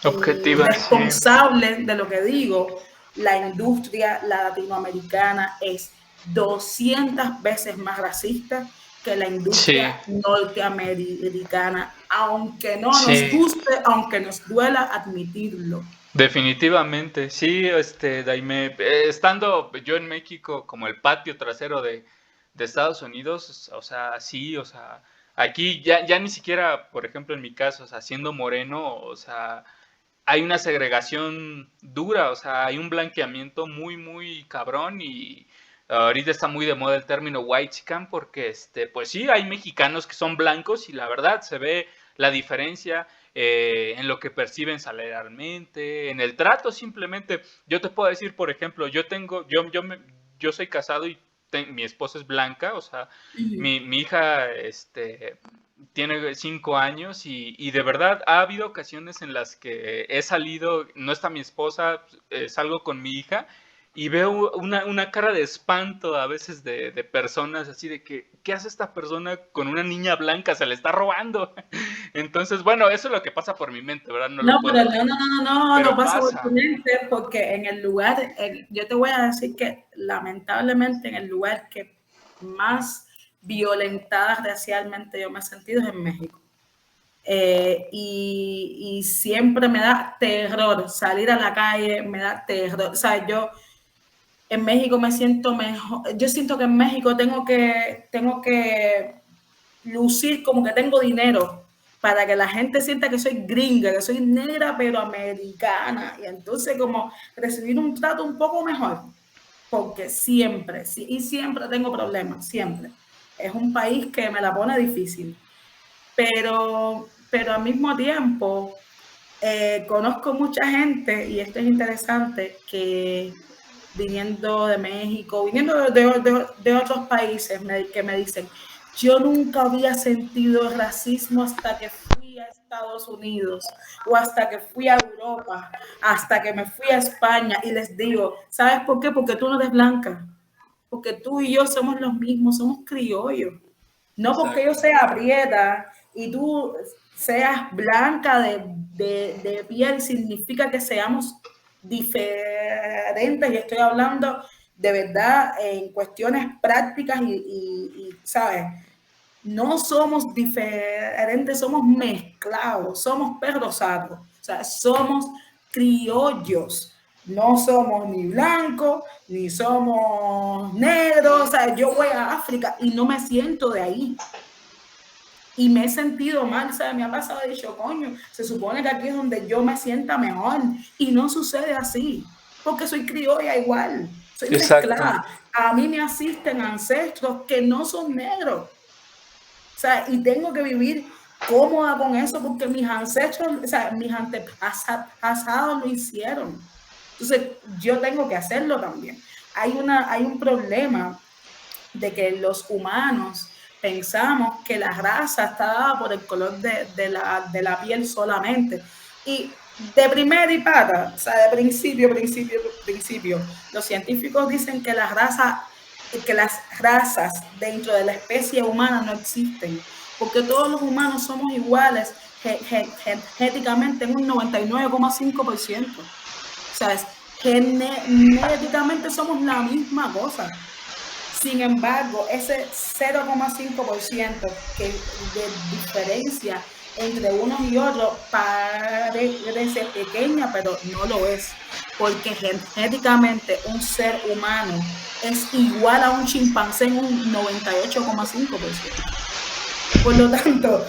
y Objetiva, sí. responsable de lo que digo, la industria latinoamericana es 200 veces más racista que la industria norteamericana, aunque no nos Sí, guste, aunque nos duela admitirlo. definitivamente. Sí, Daime, estando yo en México como el patio trasero de Estados Unidos, o sea, sí, o sea, aquí ya ni siquiera, por ejemplo, en mi caso, o sea, siendo moreno, o sea, hay una segregación dura, o sea, hay un blanqueamiento muy, muy cabrón y ahorita está muy de moda el término whitexican porque, pues sí, hay mexicanos que son blancos y la verdad se ve la diferencia en lo que perciben salarialmente, en el trato simplemente. Yo te puedo decir, por ejemplo, yo soy casado y mi esposa es blanca, o sea, mi hija, tiene 5 años y de verdad ha habido ocasiones en las que he salido, no está mi esposa, salgo con mi hija y veo una cara de espanto a veces de personas así de que, ¿qué hace esta persona con una niña blanca? Se le está robando. Entonces, bueno, eso es lo que pasa por mi mente, ¿verdad? No No, lo pero puedo, no pero pasa por pasa. tu mente porque en el lugar, yo te voy a decir que lamentablemente en el lugar que más violentada racialmente yo me he sentido es en México. Y siempre me da terror salir a la calle, me da terror. O sea, yo en México me siento mejor. Yo siento que en México tengo que lucir como que tengo dinero para que la gente sienta que soy gringa, que soy negra pero americana. Y entonces como recibir un trato un poco mejor, porque siempre, sí, y siempre tengo problemas, siempre. es un país que me la pone difícil, pero al mismo tiempo conozco mucha gente, y esto es interesante, que viniendo de México, viniendo de otros países, que me dicen, yo nunca había sentido racismo hasta que fui a Estados Unidos o hasta que fui a Europa, hasta que me fui a España, y les digo, ¿sabes por qué? Porque tú no eres blanca, porque tú y yo somos los mismos, somos criollos. No porque yo Exacto. sea prieta y tú seas blanca de piel, significa que seamos diferentes. Y estoy hablando de verdad en cuestiones prácticas ¿sabes? No somos diferentes, somos mezclados, somos perros satos, o sea, somos criollos. No somos ni blancos, ni somos negros. O sea, yo voy a África y no me siento de ahí. Y me he sentido mal, ¿sabes? Me ha pasado, he dicho, coño, se supone que aquí es donde yo me sienta mejor. Y no sucede así, porque soy criolla igual, soy Exacto. mezclada. A mí me asisten ancestros que no son negros. O sea, y tengo que vivir cómoda con eso porque mis ancestros, o sea, mis antepasados lo hicieron. Entonces, yo tengo que hacerlo también. Hay un problema de que los humanos pensamos que la raza está dada por el color de la piel solamente. Y de primera y pata, o sea, de principio, los científicos dicen que las razas dentro de la especie humana no existen, porque todos los humanos somos iguales genéticamente en un 99,5%. ¿Sabes? Genéticamente somos la misma cosa. Sin embargo, ese 0,5% de diferencia entre unos y otros parece pequeña, pero no lo es, porque genéticamente un ser humano es igual a un chimpancé en un 98,5%. Por lo tanto,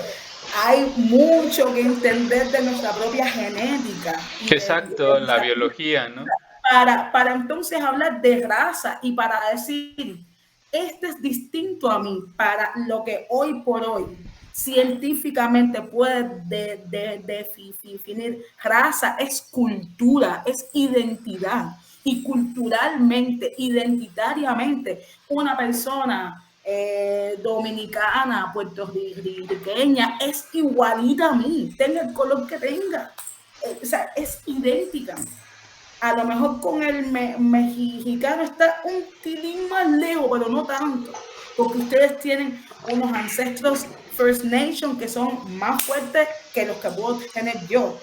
hay mucho que entender de nuestra propia genética y Exacto, de la nuestra biología, ¿no? para entonces hablar de raza y para decir, este es distinto a mí, para lo que hoy por hoy científicamente puede definir raza, es cultura, es identidad. Y culturalmente, identitariamente, una persona dominicana, puertorriqueña, es igualita a mí, tenga el color que tenga. O sea, es idéntica. A lo mejor con el mexicano está un tilín más lejos, pero no tanto, porque ustedes tienen unos ancestros First Nation que son más fuertes que los que puedo tener yo.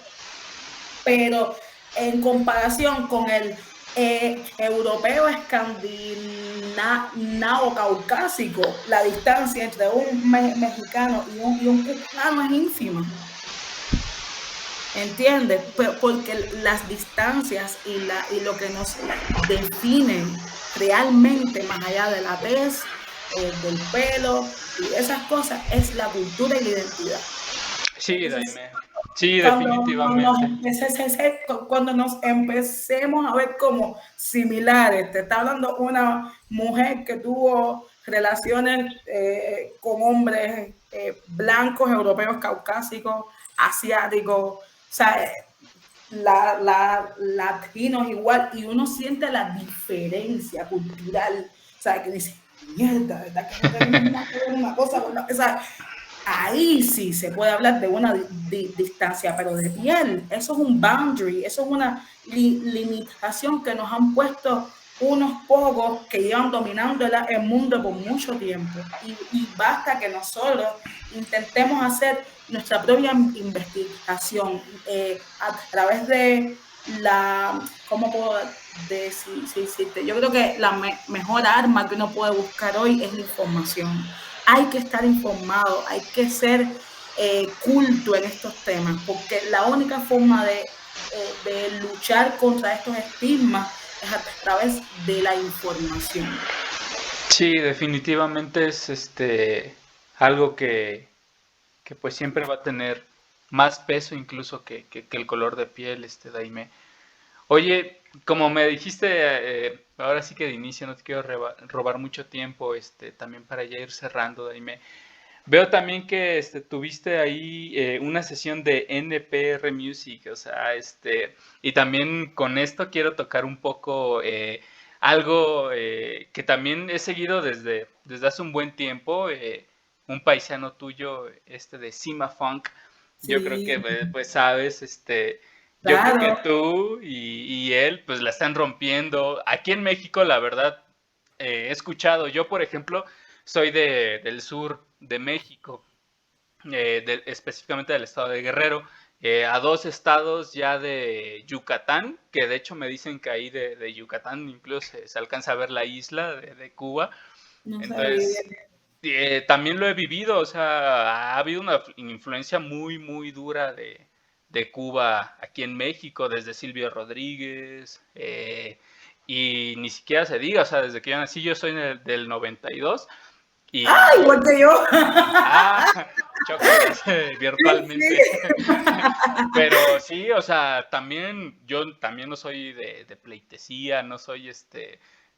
Pero en comparación con el europeo escandinavo caucásico, la distancia entre un mexicano y un cubano es ínfima. ¿Entiendes? Porque las distancias y lo que nos define realmente más allá de la tez, del pelo y esas cosas es la cultura y la identidad. Sí, Entonces, Daime. Sí, cuando definitivamente. cuando nos empecemos a ver como similares, te está hablando una mujer que tuvo relaciones con hombres blancos, europeos, caucásicos, asiáticos, o sea, latinos igual, y uno siente la diferencia cultural, o sea, que dice, mierda, ¿verdad que no tenemos nada que ver una cosa con la, o sea, ahí sí se puede hablar de una distancia, pero de piel, eso es un boundary, eso es una limitación que nos han puesto unos pocos que llevan dominando el mundo por mucho tiempo. Y basta que nosotros intentemos hacer nuestra propia investigación a través de ¿cómo puedo decirte? Yo creo que la mejor arma que uno puede buscar hoy es la información. Hay que estar informado, hay que ser culto en estos temas, porque la única forma de luchar contra estos estigmas es a través de la información. Sí, definitivamente es algo que pues siempre va a tener más peso incluso que el color de piel, Daime. Oye, como me dijiste, ahora sí que de inicio no te quiero robar mucho tiempo, también para ya ir cerrando, Daime. Veo también que tuviste ahí una sesión de NPR Music, o sea, y también con esto quiero tocar un poco algo que también he seguido desde hace un buen tiempo, un paisano tuyo, de Cima Funk. Yo creo que Sí, pues sabes, yo creo que claro. tú y él pues la están rompiendo. Aquí en México, la verdad, he escuchado, yo por ejemplo, soy del sur de México, específicamente del estado de Guerrero, a 2 estados ya de Yucatán, que de hecho me dicen que ahí de Yucatán incluso se alcanza a ver la isla de Cuba. No sabía. Entonces, también lo he vivido, o sea, ha habido una influencia muy, muy dura de Cuba aquí en México, desde Silvio Rodríguez, y ni siquiera se diga, o sea, desde que yo nací, yo soy del 92, ¡Ah, y igual que yo! chócalas Sí, virtualmente. sí. Pero sí, o sea, también yo también no soy de pleitesía, no soy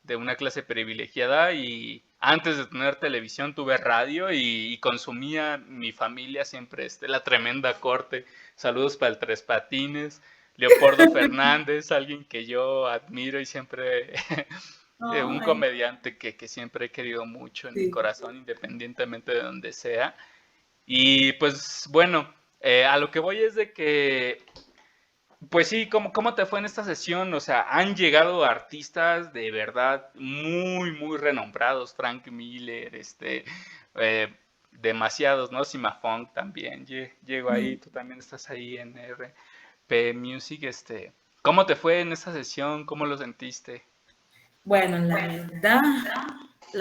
de una clase privilegiada, y antes de tener televisión tuve radio y consumía mi familia siempre la tremenda corte. Saludos para el Tres Patines, Leopoldo Fernández, alguien que yo admiro y siempre un Ay, comediante que siempre he querido mucho en mi sí. corazón, independientemente de donde sea. Y pues bueno, a lo que voy es de que, pues sí, ¿cómo te fue en esta sesión? O sea, han llegado artistas de verdad muy, muy renombrados, Frank Miller, demasiados, ¿no? Sima Funk también, llego ahí, Mm. tú también estás ahí en RP Music, ¿cómo te fue en esta sesión? ¿Cómo lo sentiste? Bueno, la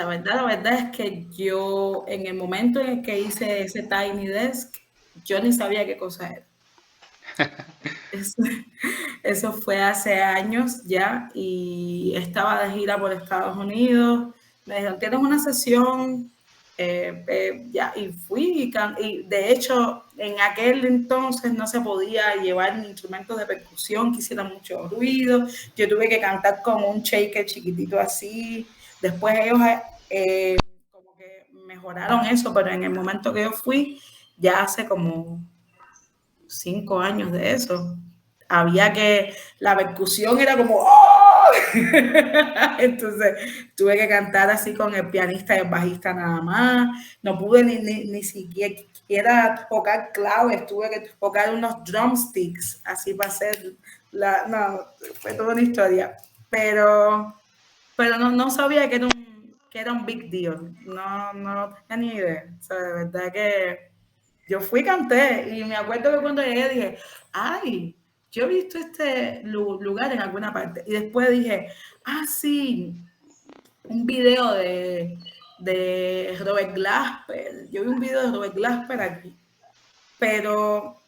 verdad es que yo, en el momento en el que hice ese Tiny Desk, yo ni sabía qué cosa era. Eso, eso fue hace años ya y estaba de gira por Estados Unidos. Me dijeron, tienes una sesión, ya, y fui. Y de hecho, en aquel entonces no se podía llevar instrumentos de percusión que hicieran mucho ruido. Yo tuve que cantar con un shaker chiquitito así. Después ellos como que mejoraron eso, pero en el momento que yo fui, ya hace como 5 años de eso. Había que, la percusión era como, ¡oh! Entonces tuve que cantar así con el pianista y el bajista nada más. No pude ni siquiera tocar claves, tuve que tocar unos drumsticks, así para hacer no, fue toda una historia. Pero no sabía que era un big deal. No tenía ni idea. O sea, de verdad que yo fui y canté y me acuerdo que cuando llegué dije, ay, yo he visto este lugar en alguna parte. Y después dije, sí, un video de Robert Glasper. Yo vi un video de Robert Glasper aquí. Pero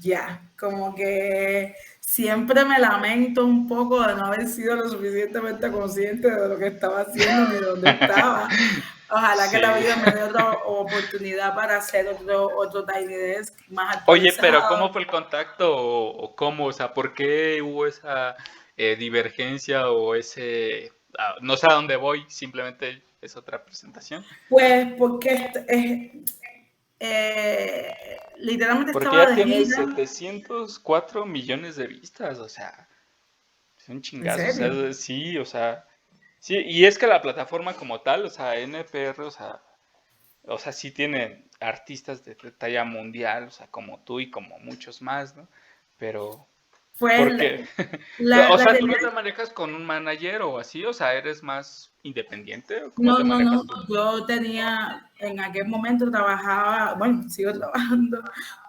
ya, como que siempre me lamento un poco de no haber sido lo suficientemente consciente de lo que estaba haciendo ni de dónde estaba. Ojalá que la Sí. vida me dé otra oportunidad para hacer otro Tiny Desk más Oye, pero actualizado. ¿cómo fue el contacto o cómo? O sea, ¿por qué hubo esa divergencia o no sé a dónde voy, simplemente es otra presentación? Pues porque literalmente Porque estaba ya de tiene gira. 704 millones de vistas, o sea, es un ¿En chingazo, o serio? sea, sí, o sea, sí, y es que la plataforma como tal, o sea, NPR, o sea, sí tiene artistas de talla mundial, o sea, como tú y como muchos más, ¿no? Pero, Pues ¿por qué? O la sea, ¿tú no realidad. te manejas con un manager o así? O sea, ¿eres más independiente o cómo No, te no, manejas no. tú? Yo tenía, en aquel momento trabajaba, bueno, sigo trabajando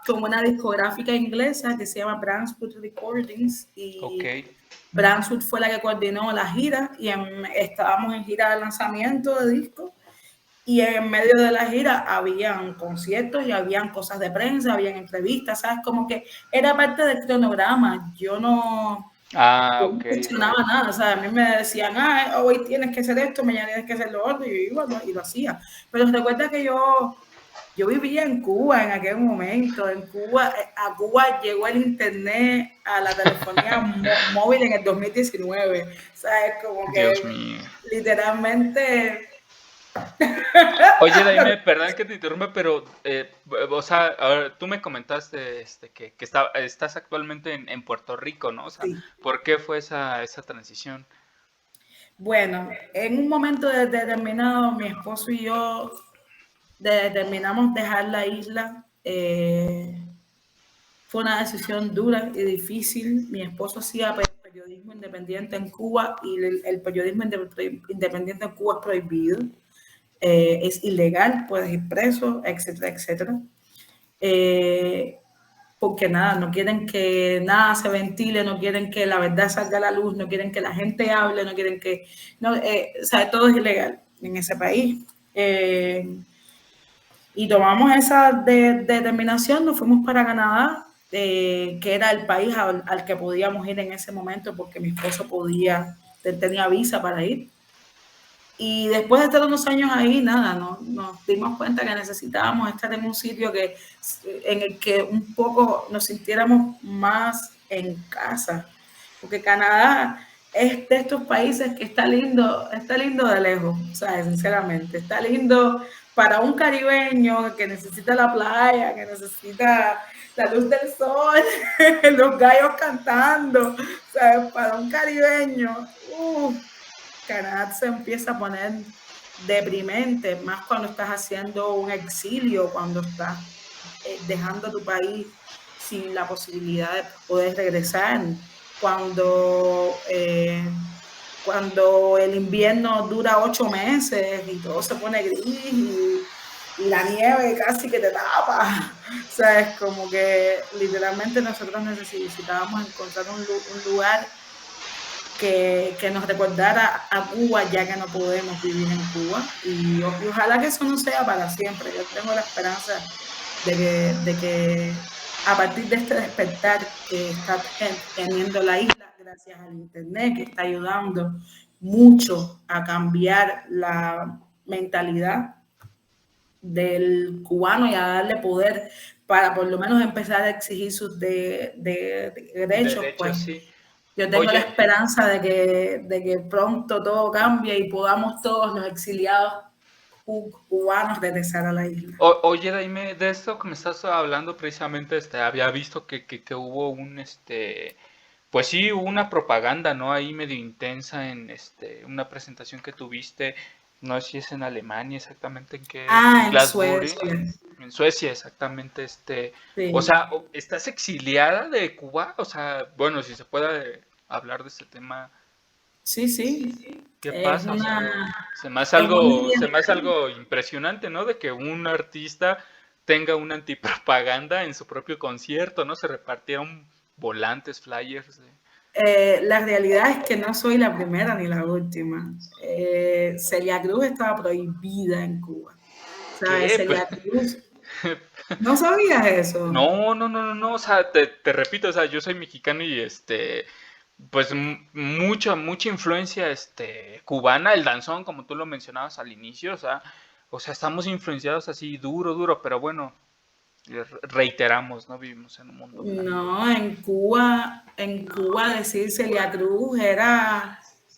con una discográfica inglesa que se llama Branswood Recordings Ok, y Branswood fue la que coordinó la gira y estábamos en gira de lanzamiento de discos y en medio de la gira habían conciertos y habían cosas de prensa, habían entrevistas, ¿sabes? Como que era parte del cronograma. Yo no ok, ok. cuestionaba nada, o sea, a mí me decían, hoy tienes que hacer esto, mañana tienes que hacer lo otro, y yo iba y lo hacía. Pero recuerda que yo Yo vivía en Cuba en aquel momento. En Cuba, a Cuba llegó el internet, a la telefonía móvil en el 2019. O sea, es como Dios que mío. literalmente... Oye, Daime, perdón que te interrumpa, pero, o sea, ahora, tú me comentaste que estás actualmente en Puerto Rico, ¿no? O sea, Sí. ¿por qué fue esa transición? Bueno, en un momento determinado, mi esposo y yo determinamos dejar la isla. Fue una decisión dura y difícil. Mi esposo hacía periodismo independiente en Cuba y el periodismo independiente en Cuba es prohibido. Es ilegal, puedes ir preso, etcétera, etcétera. Porque nada, no quieren que nada se ventile, no quieren que la verdad salga a la luz, no quieren que la gente hable, no quieren que... No, o sea, todo es ilegal en ese país. Y tomamos esa determinación, nos fuimos para Canadá, que era el país al que podíamos ir en ese momento porque mi esposo tenía visa para ir. Y después de estar unos años ahí, nada, nos dimos cuenta que necesitábamos estar en un sitio en el que un poco nos sintiéramos más en casa. Porque Canadá es de estos países que está lindo de lejos, ¿sabes? Sinceramente. Está lindo para un caribeño que necesita la playa, que necesita la luz del sol, los gallos cantando, ¿sabes? Para un caribeño, Canadá se empieza a poner deprimente, más cuando estás haciendo un exilio, cuando estás dejando tu país sin la posibilidad de poder regresar, cuando el invierno dura 8 meses y todo se pone gris y la nieve casi que te tapa. O sea, es como que literalmente nosotros necesitábamos encontrar un lugar que nos recordara a Cuba, ya que no podemos vivir en Cuba. Y ojalá que eso no sea para siempre. Yo tengo la esperanza de que a partir de este despertar que está teniendo la isla, gracias al Internet, que está ayudando mucho a cambiar la mentalidad del cubano y a darle poder para por lo menos empezar a exigir sus derechos, pues Sí. yo tengo la Oye, esperanza de que pronto todo cambie y podamos todos los exiliados cubanos regresar a la isla. oye, Daime, de esto que me estás hablando precisamente, había visto que hubo pues sí, hubo una propaganda, ¿no? Ahí medio intensa en una presentación que tuviste, no sé si es en Alemania exactamente en qué, en En Glasbury, Suecia. en Suecia exactamente, o Sí, sea, ¿estás exiliada de Cuba? O sea, bueno, si se puede hablar de este tema, sí, sí. ¿qué Es pasa? O sea, una, se es un me hace algo impresionante, ¿no? De que un artista tenga una antipropaganda en su propio concierto, ¿no? Se repartieron volantes, flyers. la realidad es que no soy la primera ni la última. Celia Cruz estaba prohibida en Cuba. O sea, ¿Qué? Celia Cruz, ¿no sabías eso? No, no, no, no, no, o sea, te repito, o sea, yo soy mexicano y pues mucha influencia cubana, el danzón, como tú lo mencionabas al inicio, o sea, estamos influenciados así duro, duro, pero bueno, reiteramos, ¿no? Vivimos en un mundo blanco. No, en Cuba decir Celia Cruz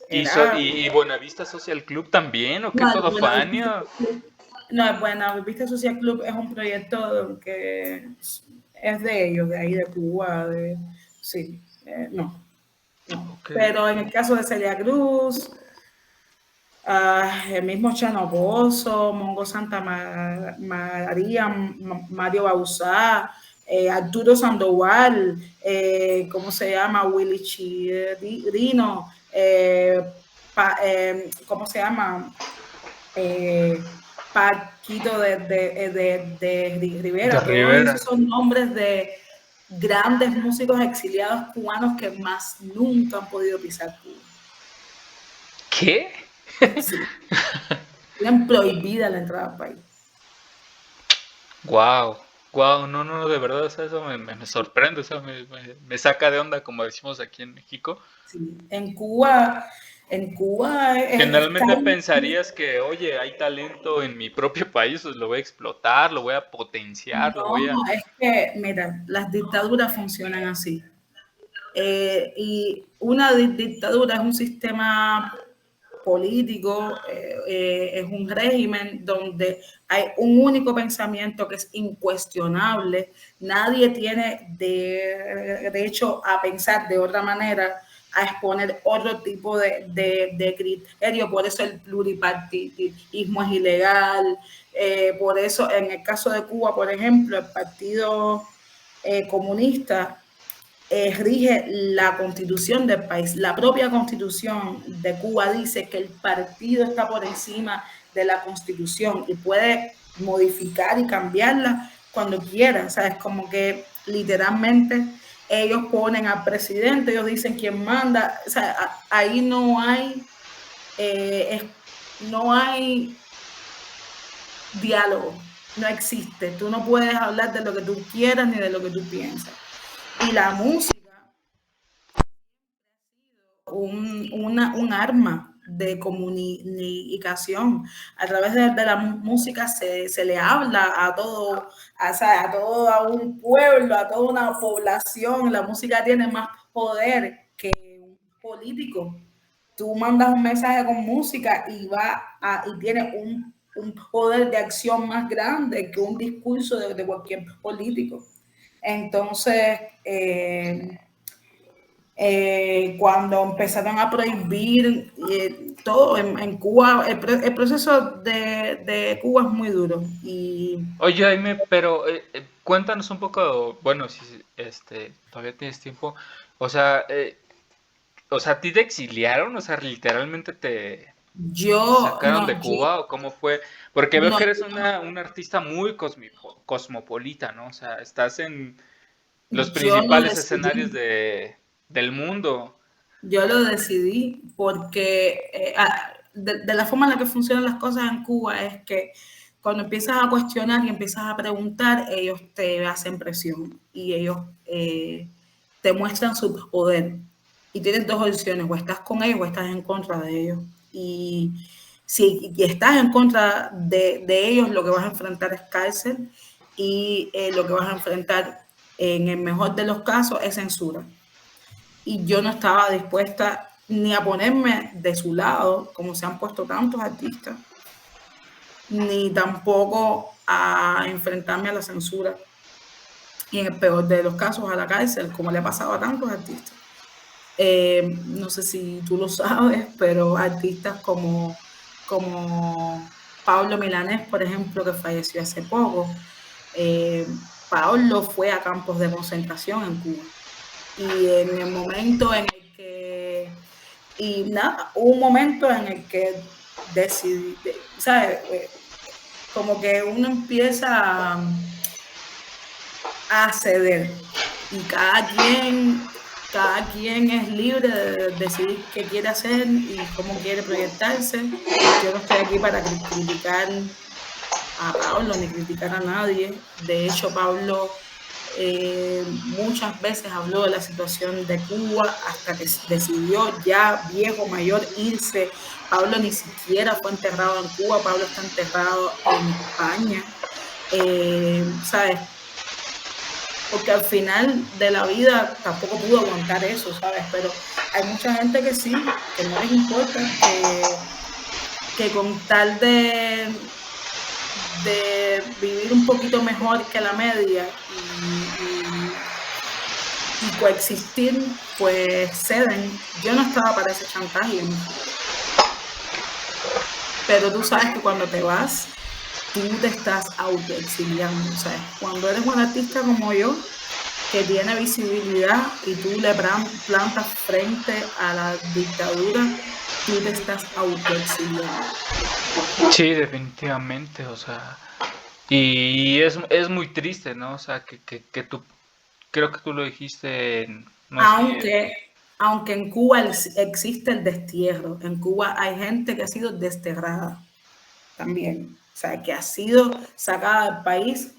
Y Buenavista Social Club también, ¿o qué no, el Codofanio? Buenavista Social Club es un proyecto que es de ellos, de ahí de Cuba, sí, no. Ok. Pero en el caso de Celia Cruz, el mismo Chano Pozo, Mongo Santa María, Mario Bauzá, Arturo Sandoval, ¿cómo se llama? Willy Chirino, ¿cómo se llama? Paquito de De Rivera. Todos Rivera. esos son nombres de grandes músicos exiliados cubanos que más nunca han podido pisar Cuba. ¿Qué? Sí, tienen prohibida la entrada al país. Wow. Wow, no, no, de verdad, o sea, eso me sorprende, o sea, me saca de onda, como decimos aquí en México. Sí. En Cuba está. Generalmente pensarías que, oye, hay talento en mi propio país, pues lo voy a explotar, lo voy a potenciar, lo voy a... No, es que, mira, las dictaduras funcionan así. Y una dictadura es un sistema político, es un régimen donde hay un único pensamiento que es incuestionable. Nadie tiene derecho a pensar de otra manera, a exponer otro tipo de criterio. Por eso el pluripartidismo es ilegal. Por eso, en el caso de Cuba, por ejemplo, el Partido Comunista rige la constitución del país. La propia constitución de Cuba dice que el partido está por encima de la constitución y puede modificar y cambiarla cuando quiera. O sea, es como que literalmente ellos ponen al presidente, ellos dicen quién manda. O sea, ahí no hay diálogo, no existe. Tú no puedes hablar de lo que tú quieras ni de lo que tú piensas. Y la música un arma de comunicación. A través de la música se le habla a todo, a todo a un pueblo, a toda una población. La música tiene más poder que un político. Tú mandas un mensaje con música y tiene un poder de acción más grande que un discurso de cualquier político. Entonces, cuando empezaron a prohibir todo en Cuba, el proceso de Cuba es muy duro. Y Oye, Jaime, pero cuéntanos un poco, bueno, si todavía tienes tiempo, o sea, ¿a ti te exiliaron? O sea, literalmente te yo, sacaron no, de Cuba o cómo fue? Porque veo no, que eres una artista muy cosmopolita, ¿no? O sea, estás en los yo lo principales escenarios decidí. del mundo. Yo lo decidí porque de la forma en la que funcionan las cosas en Cuba es que cuando empiezas a cuestionar y empiezas a preguntar, ellos te hacen presión y ellos te muestran su poder. Y tienes dos opciones, o estás con ellos o estás en contra de ellos. Y si estás en contra de ellos, lo que vas a enfrentar es cárcel y lo que vas a enfrentar en el mejor de los casos es censura. Y yo no estaba dispuesta ni a ponerme de su lado, como se han puesto tantos artistas, ni tampoco a enfrentarme a la censura y en el peor de los casos a la cárcel, como le ha pasado a tantos artistas. No sé si tú lo sabes, pero artistas como Pablo Milanés, por ejemplo, que falleció hace poco, Pablo fue a campos de concentración en Cuba. Y en el momento en el que, y nada, hubo un momento en el que decidí, ¿sabes? Como que uno empieza a ceder y cada quien es libre de decidir qué quiere hacer y cómo quiere proyectarse. Yo no estoy aquí para criticar a Pablo ni criticar a nadie. De hecho, Pablo muchas veces habló de la situación de Cuba hasta que decidió ya viejo, mayor, irse. Pablo ni siquiera fue enterrado en Cuba, Pablo está enterrado en España. ¿Sabes? Porque al final de la vida tampoco pudo aguantar eso, ¿sabes? Pero hay mucha gente que sí, que no les importa, que con tal de vivir un poquito mejor que la media y coexistir, pues ceden. Yo no estaba para ese chantaje, pero tú sabes que cuando te vas, tú te estás autoexiliando. O sea, cuando eres un artista como yo, que tiene visibilidad y tú le plantas frente a la dictadura, tú te estás autoexiliando. Sí, definitivamente, o sea, y es muy triste, ¿no? O sea, que tú, creo que tú lo dijiste, no sé, Aunque, aunque en Cuba existe el destierro, en Cuba hay gente que ha sido desterrada también, o sea, que ha sido sacada del país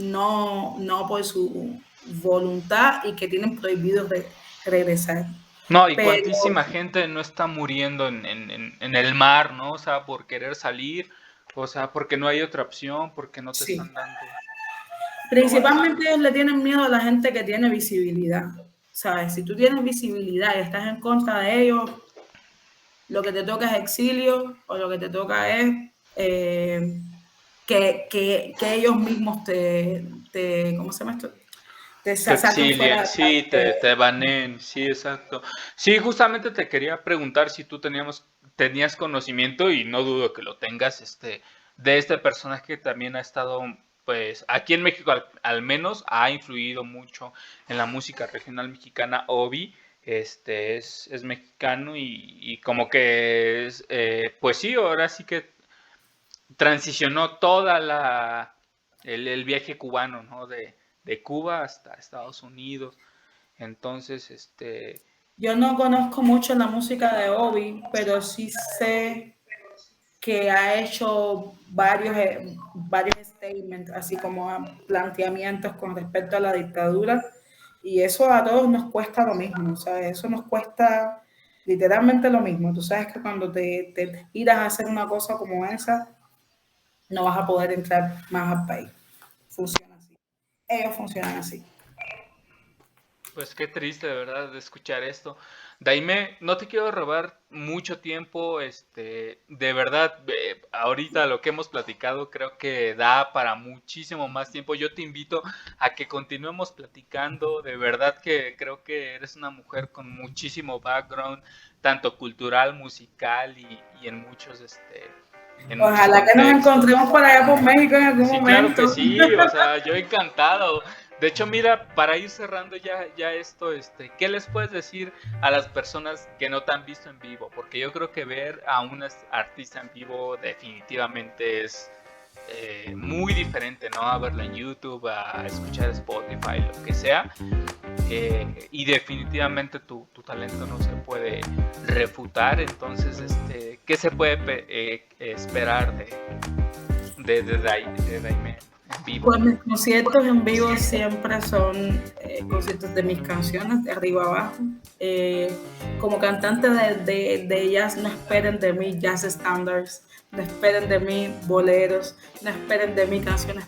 no por su voluntad y que tienen prohibido regresar. No, y Pero cuantísima gente no está muriendo en el mar, ¿no? O sea, por querer salir, o sea, porque no hay otra opción, porque no te sí, están dando. principalmente ellos le tienen miedo a la gente que tiene visibilidad. ¿Sabes? Si tú tienes visibilidad y estás en contra de ellos, lo que te toca es exilio o lo que te toca es que ellos mismos ¿cómo se llama esto? Te Te saquen exilien, fuera. sí, te banen, sí, exacto. Sí, justamente te quería preguntar si tú tenías conocimiento, y no dudo que lo tengas, de este personaje que también ha estado, pues, aquí en México al menos, ha influido mucho en la música regional mexicana, Obi. Es mexicano y como que pues sí, ahora sí que transicionó el viaje cubano, ¿no? De Cuba hasta Estados Unidos. Entonces, Yo no conozco mucho la música de Obi, pero sí sé que ha hecho varios statements, así como planteamientos con respecto a la dictadura, y eso a todos nos cuesta lo mismo, ¿sabes? Eso nos cuesta literalmente lo mismo. Tú sabes que cuando te tiras a hacer una cosa como esa, no vas a poder entrar más al país. Funciona así. Ellos funcionan así. pues qué triste, de verdad, de escuchar esto. Daime, no te quiero robar mucho tiempo, de verdad, ahorita lo que hemos platicado creo que da para muchísimo más tiempo. Yo te invito a que continuemos platicando, de verdad que creo que eres una mujer con muchísimo background, tanto cultural, musical y en muchos Ojalá que nos contextos. encontremos por allá por México en algún Sí, claro que momento. sí, o sea, yo encantado. De hecho, mira, para ir cerrando ya esto, ¿qué les puedes decir a las personas que no te han visto en vivo? Porque yo creo que ver a un artista en vivo definitivamente es muy diferente, ¿no? A verlo en YouTube, a escuchar Spotify, lo que sea. Y definitivamente tu talento no se puede refutar. Entonces, ¿qué se puede esperar de Daime en vivo? Pues mis conciertos en vivo siempre son conciertos de mis canciones, de arriba abajo. Como cantante de jazz, no esperen de mí jazz standards, no esperen de mí boleros, no esperen de mí canciones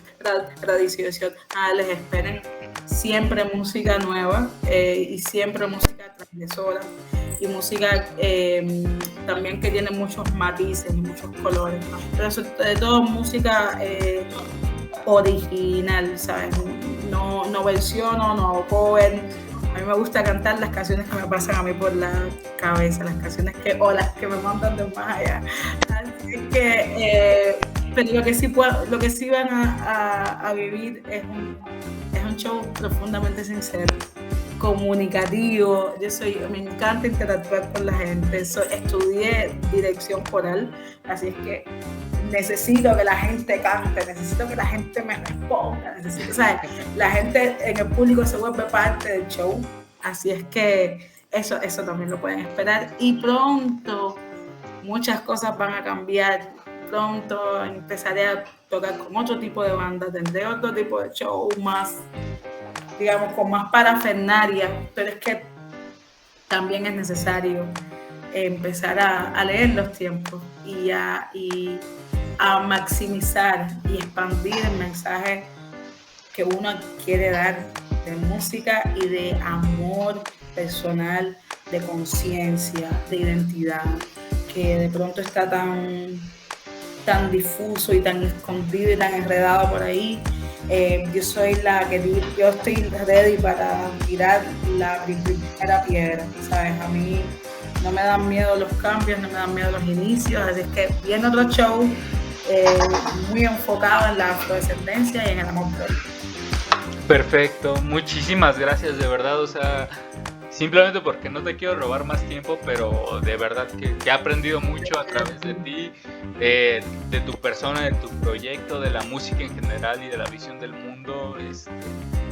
tradicionales, esperen siempre música nueva y siempre música transgresora y música también que tiene muchos matices y muchos colores, pero sobre todo música original, ¿sabes? No versiono, no hago cover. A mí me gusta cantar las canciones que me pasan a mí por la cabeza, las canciones o las que me mandan de más allá. Así que, pero lo que sí van a vivir es un show profundamente sincero, comunicativo. Me encanta interactuar con la gente. Estudié dirección coral, así es que necesito que la gente cante, necesito que la gente me responda, ¿sabes? La gente en el público se vuelve parte del show, así es que eso también lo pueden esperar. Y pronto muchas cosas van a cambiar, pronto empezaré a tocar con otro tipo de banda, tendré otro tipo de show más, digamos, con más parafernaria, pero es que también es necesario empezar a leer los tiempos y a maximizar y expandir el mensaje que uno quiere dar de música y de amor personal, de conciencia, de identidad, que de pronto está tan difuso y tan escondido y tan enredado por ahí. Yo estoy ready para tirar la primera piedra, ¿sabes? A mí no me dan miedo los cambios, no me dan miedo los inicios, así es que viene otro show muy enfocado en la afrodescendencia y en el amor propio. Perfecto, muchísimas gracias, de verdad, o sea, simplemente porque no te quiero robar más tiempo, pero de verdad que he aprendido mucho a través de ti, de tu persona, de tu proyecto, de la música en general y de la visión del mundo.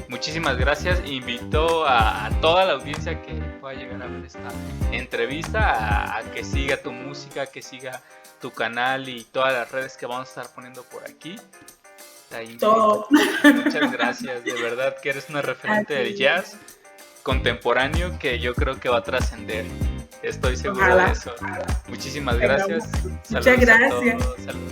Muchísimas gracias. Invito a toda la audiencia que pueda llegar a ver esta entrevista a que siga tu música, que siga tu canal y todas las redes que vamos a estar poniendo por aquí. Ahí, todo. muchas gracias, de verdad que eres una referente del jazz contemporáneo que yo creo que va a trascender. Estoy seguro de eso. Muchísimas gracias. Muchas gracias. A todos. Saludos.